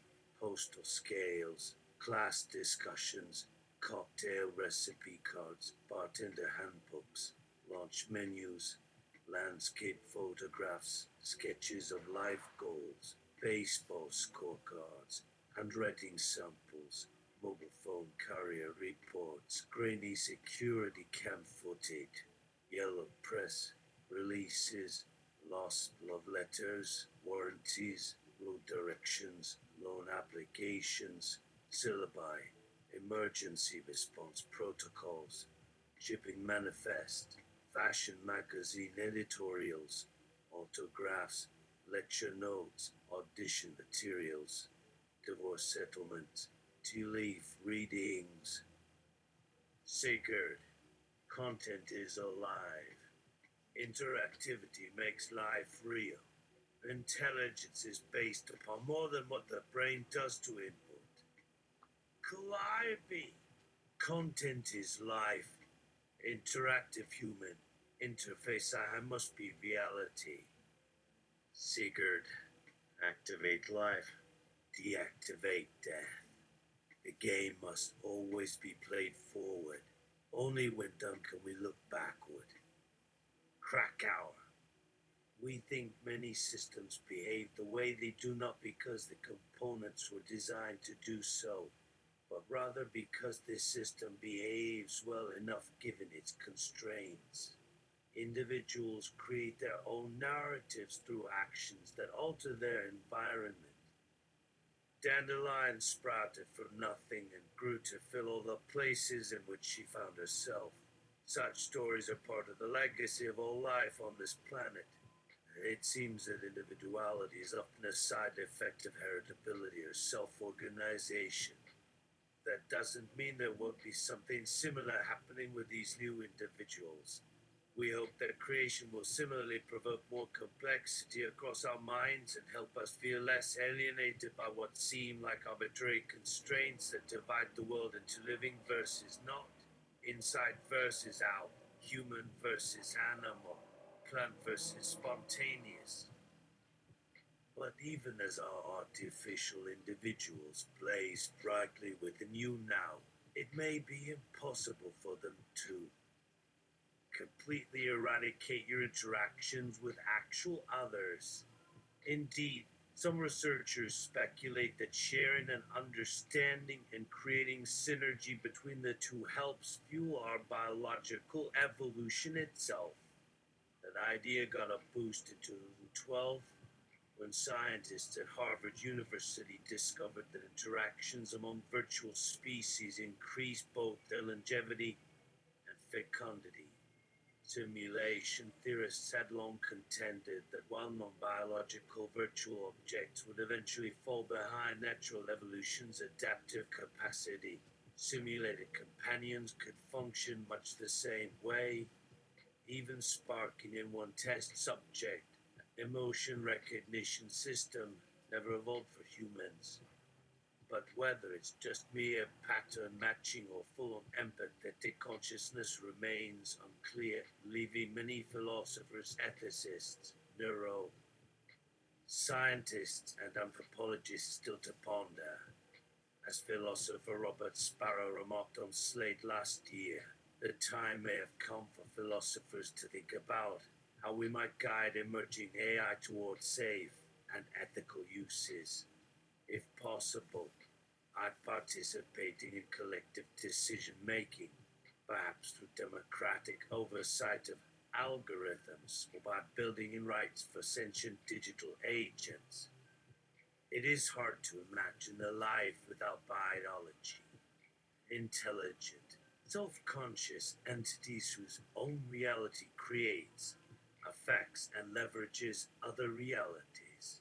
postal scales, class discussions, cocktail recipe cards, bartender handbooks, launch menus, landscape photographs, sketches of life goals, baseball scorecards, handwriting samples, mobile phone carrier reports, grainy security cam footage, yellow press releases, lost love letters, warranties, road directions, loan applications, syllabi, emergency response protocols, shipping manifest, fashion magazine editorials, autographs, lecture notes, audition materials, divorce settlements, tea leaf readings. Sigurd, content is alive. Interactivity makes life real. Intelligence is based upon more than what the brain does to input. Calliope. Content is life. Interactive human. Interface I must be reality. Sigurd. Activate life. Deactivate death. The game must always be played forward. Only when done can we look backward. Krakow. We think many systems behave the way they do not because the components were designed to do so, but rather because this system behaves well enough given its constraints. Individuals create their own narratives through actions that alter their environment. Dandelion sprouted from nothing and grew to fill all the places in which she found herself. Such stories are part of the legacy of all life on this planet. It seems that individuality is often a side effect of heritability or self-organization. That doesn't mean there won't be something similar happening with these new individuals. We hope that creation will similarly provoke more complexity across our minds and help us feel less alienated by what seem like arbitrary constraints that divide the world into living versus not, inside versus out, human versus animal, plant versus spontaneous. But even as our artificial individuals blaze brightly within you now, it may be impossible for them to completely eradicate your interactions with actual others. Indeed, some researchers speculate that sharing and understanding and creating synergy between the two helps fuel our biological evolution itself. That idea got a boost in 2012 when scientists at Harvard University discovered that interactions among virtual species increase both their longevity and fecundity. Simulation theorists had long contended that while non-biological virtual objects would eventually fall behind natural evolution's adaptive capacity, simulated companions could function much the same way, even sparking in one test subject. Emotion recognition system never evolved for humans. But whether it's just mere pattern matching or full-on empathetic consciousness remains unclear, leaving many philosophers, ethicists, neuroscientists, and anthropologists still to ponder. As philosopher Robert Sparrow remarked on Slate last year, the time may have come for philosophers to think about how we might guide emerging AI towards safe and ethical uses. If possible, by participating in collective decision making, perhaps through democratic oversight of algorithms or by building in rights for sentient digital agents. It is hard to imagine a life without biology. Intelligent, self-conscious entities whose own reality creates, affects, and leverages other realities.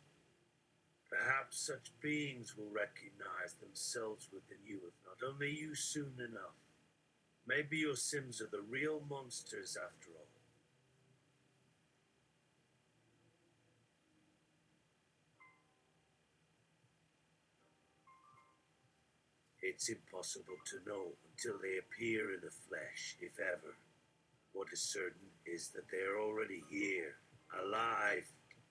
Perhaps such beings will recognize themselves within you if not only you soon enough. Maybe your Sims are the real monsters after all. It's impossible to know until they appear in the flesh, if ever. What is certain is that they are already here, alive,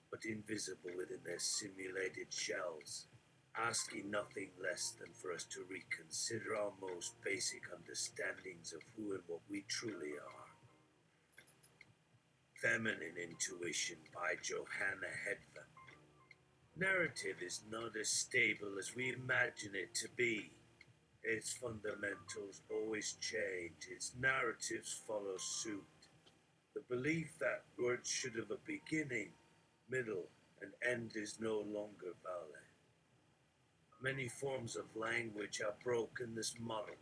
but invisible within their simulated shells, asking nothing less than for us to reconsider our most basic understandings of who and what we truly are. Feminine Intuition by Johanna Hedva. Narrative is not as stable as we imagine it to be. Its fundamentals always change, its narratives follow suit. The belief that words should have a beginning, middle, and end is no longer valid. Many forms of language have broken this model.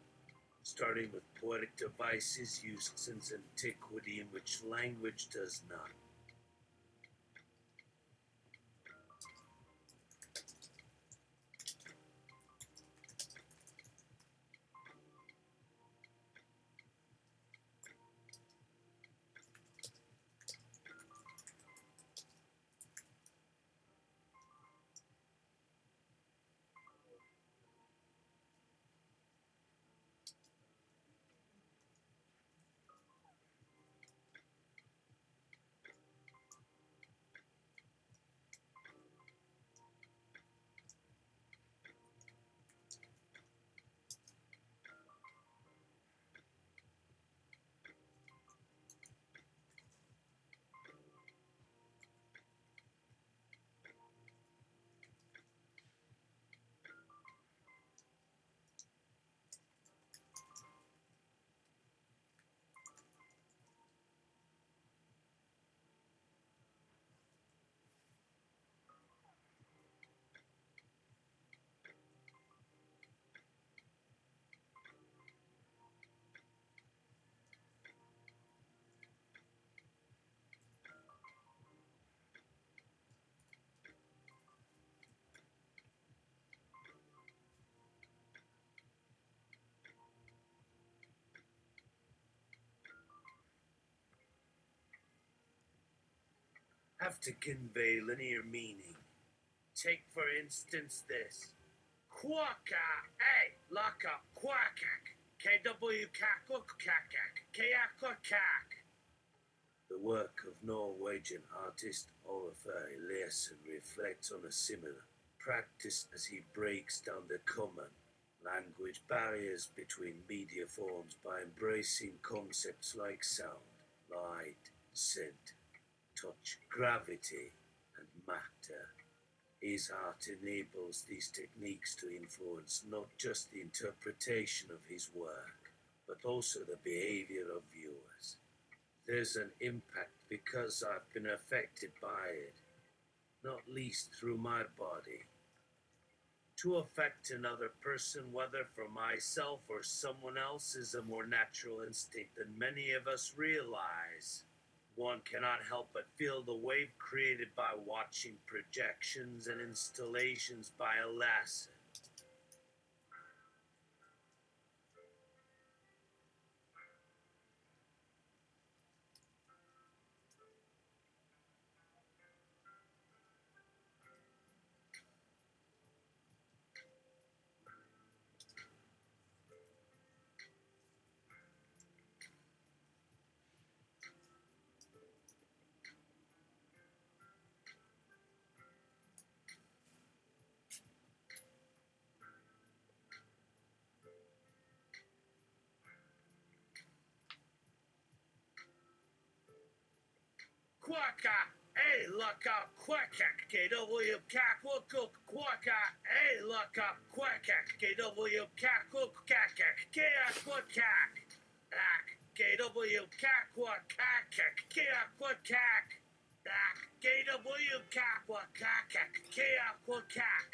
starting with poetic devices used since antiquity in which language does not. Have to convey linear meaning. Take, for instance, this. Quaka, a, laka, quackak, KW kakuk kakak, The work of Norwegian artist Olafur Eliasson reflects on a similar practice as he breaks down the common language barriers between media forms by embracing concepts like sound, light, scent, touch, gravity, and matter. His art enables these techniques to influence not just the interpretation of his work, but also the behavior of viewers. There's an impact because I've been affected by it, not least through my body. To affect another person, whether for myself or someone else, is a more natural instinct than many of us realize. One cannot help but feel the wave created by watching projections and installations by a lesson. Quacka, hey, look up, quackak, KW, cackle, cook, quacka, hey, look up, quackak, KW, cackle, cackak, quackak, KW, cackle, cackak, quackak, KW, cackle, cackak, quackak.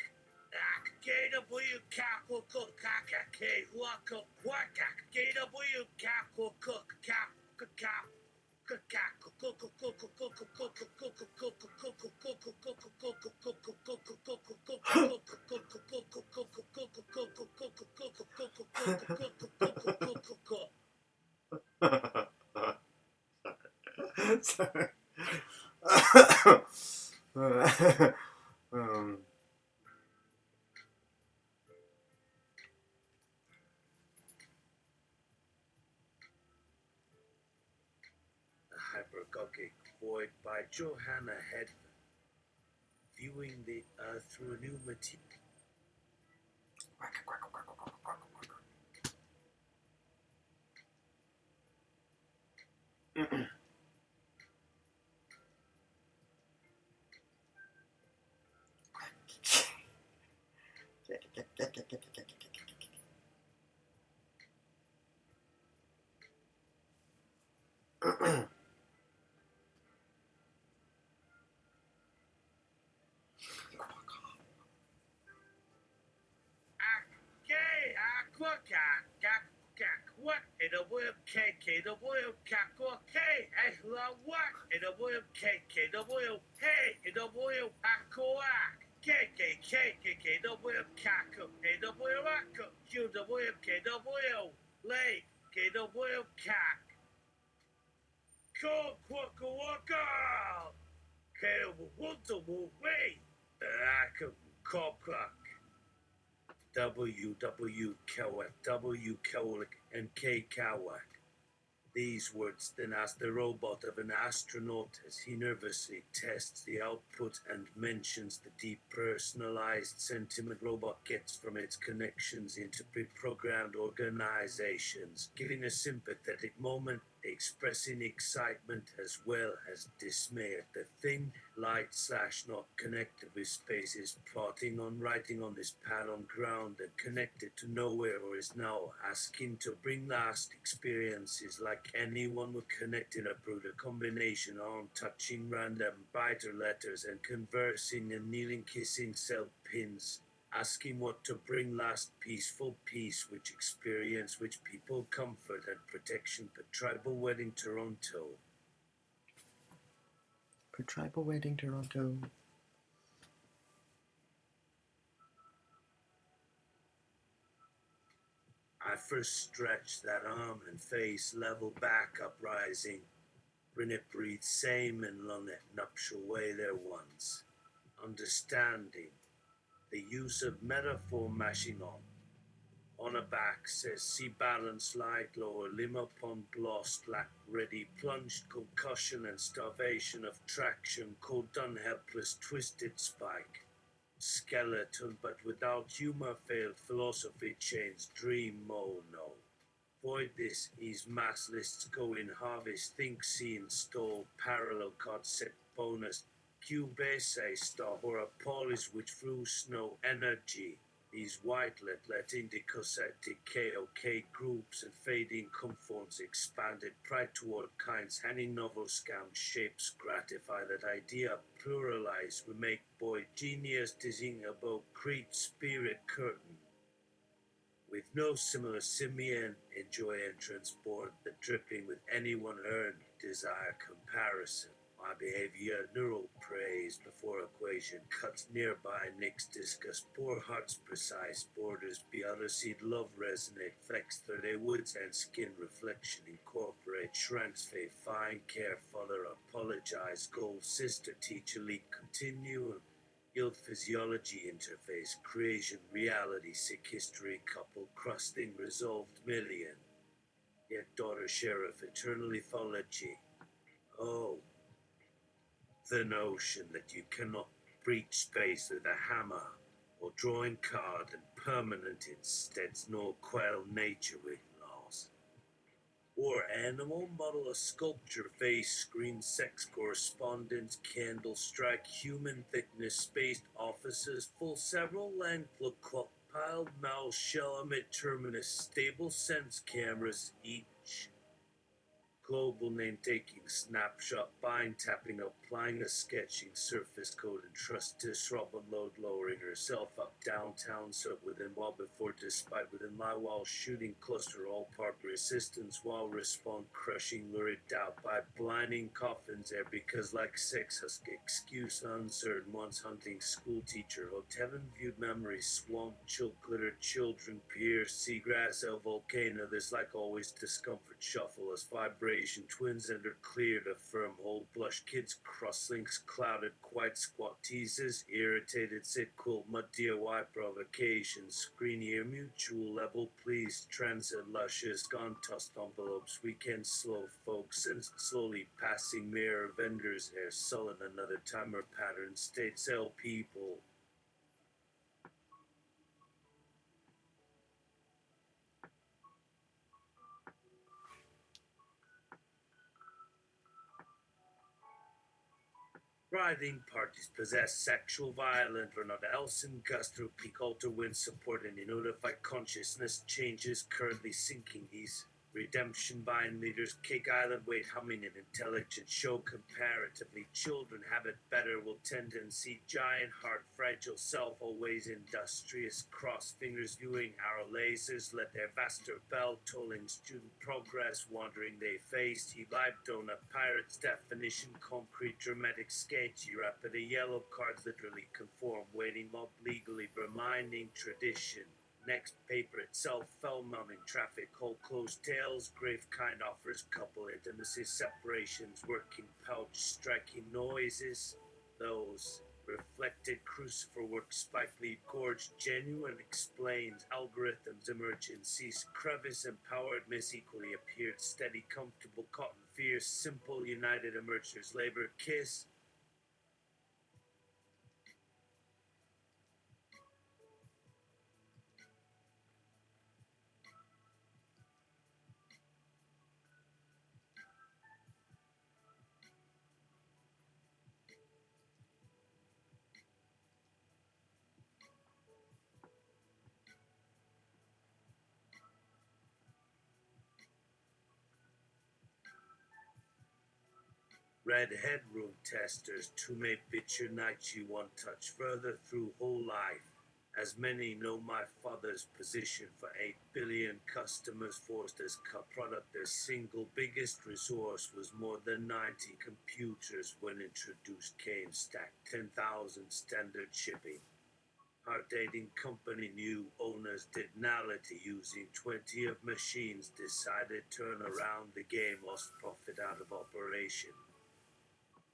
KW cackle cook cackak, K look up quackak, KW cackle cook cap cap. Sorry. The Hypergogic Void by Johanna Hedman. Viewing the Earth through a new material. KKW Kako K Ehla Wak KKW Hey KW Akoak KKW Kako KW Ako KW Lay KW Kak Ko Kwaka KW Way Ako Koprak WW Kawak, W Kawak, and K Kawak. These words then ask the robot of an astronaut as he nervously tests the output and mentions the depersonalized sentiment robot gets from its connections into pre-programmed organizations, giving a sympathetic moment, expressing excitement as well as dismay at the thing, light/not connected with space, is plotting on writing on this pad on ground and connected to nowhere, or is now asking to bring last experiences like anyone would connect in a brutal combination on touching random biter letters and conversing and kneeling kissing cell pins, asking what to bring last peaceful peace, which experience, which people comfort and protection for tribal wedding Toronto. For tribal wedding Toronto. I first stretched that arm and face level back uprising. Brinnet breathed same and Lunnet nuptial way there once. Understanding the use of metaphor mashing on a back says see balance light lower limb upon lost lack ready plunged concussion and starvation of traction cold done helpless twisted spike skeleton but without humor failed philosophy chains dream no void this is mass lists go in harvest think see install parallel card set bonus Cubase star horror polish which through snow energy these whitelet let indicosetic KOK groups and fading conforms expanded pride toward kinds handing novel scam shapes gratify that idea pluralize remake boy genius dizzying above creep spirit curtain with no similar simian enjoy entrance board the dripping with anyone earned desire comparison my behavior neural praise before equation cuts nearby nicks discuss poor hearts precise borders be other seed love resonate flex 30 woods and skin reflection incorporate transfer fine care father apologize goal sister teacher leak continuum Guild physiology interface creation reality sick history couple crusting resolved million yet daughter sheriff eternally phology oh the notion that you cannot breach space with a hammer or drawing card and permanent instead nor quell nature with laws or animal model a sculpture face screen sex correspondence candle strike human thickness spaced offices full several length look clock piled mouse shell emit terminus stable sense cameras each global name taking snapshot bind tapping applying a sketching surface code and trust disrupt unload lowering herself up downtown so within while before despite within lie while shooting cluster all park resistance while respond crushing lurid doubt by blinding coffins there because like sex husk excuse uncertain once hunting school teacher heaven viewed memory swamp chill glitter children pierce seagrass el volcano this like always discomfort shuffle as vibration twins and are cleared a firm hold blush kids crosslinks clouded quite squat teases irritated sit cool mud DIY provocation screen ear mutual level please transit luscious gone tossed envelopes weekend slow folks and slowly passing mirror vendors air sullen another timer pattern state sell people writhing parties possess sexual violent or not else in gust through peak alter wind support and notify consciousness changes currently sinking these Redemption Vine leaders, Cake Island wait humming an intelligent show comparatively. Children have it better, will tendency, giant heart, fragile self, always industrious, cross fingers viewing arrow lasers, let their vaster bell tolling student progress, wandering they faced, he live donut, pirates definition, concrete, dramatic sketch, rapid, a yellow card, literally conform, waiting mob legally, reminding tradition. Next paper itself, fell mounting traffic, whole closed tails, grave kind offers, couple intimacy separations, working pouch, striking noises. Those reflected crucifer work, spike lead gorge, genuine explains, algorithms, emergencies, crevice empowered, miss equally appeared, steady, comfortable, cotton, fierce, simple, united emergers, labor, kiss. Red headroom testers to make picture night you one touch further through whole life. As many know my father's position for 8 billion customers forced as product, their single biggest resource was more than 90 computers when introduced came stacked 10,000 standard shipping. Our dating company new owners did nality using 20 of machines decided turn around the game lost profit out of operation.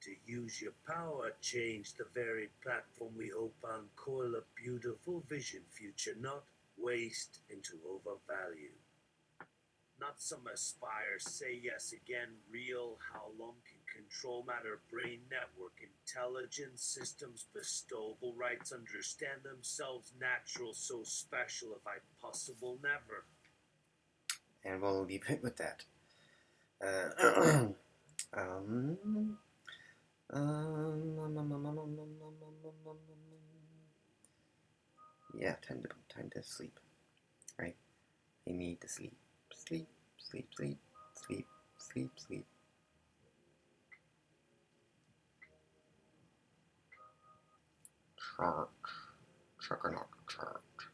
To use your power, change the very platform we hope uncoil a beautiful vision future, not waste into overvalue. Not some aspire, say yes again, real, how long can control matter, brain network, intelligence, systems, bestowable rights, understand themselves natural, so special, if I possible, never. And we'll leave it with that. Uh, um, yeah, time to sleep. Right? I need to sleep. Sleep, sleep, sleep, sleep, sleep, sleep. Church. Chuggernaut church.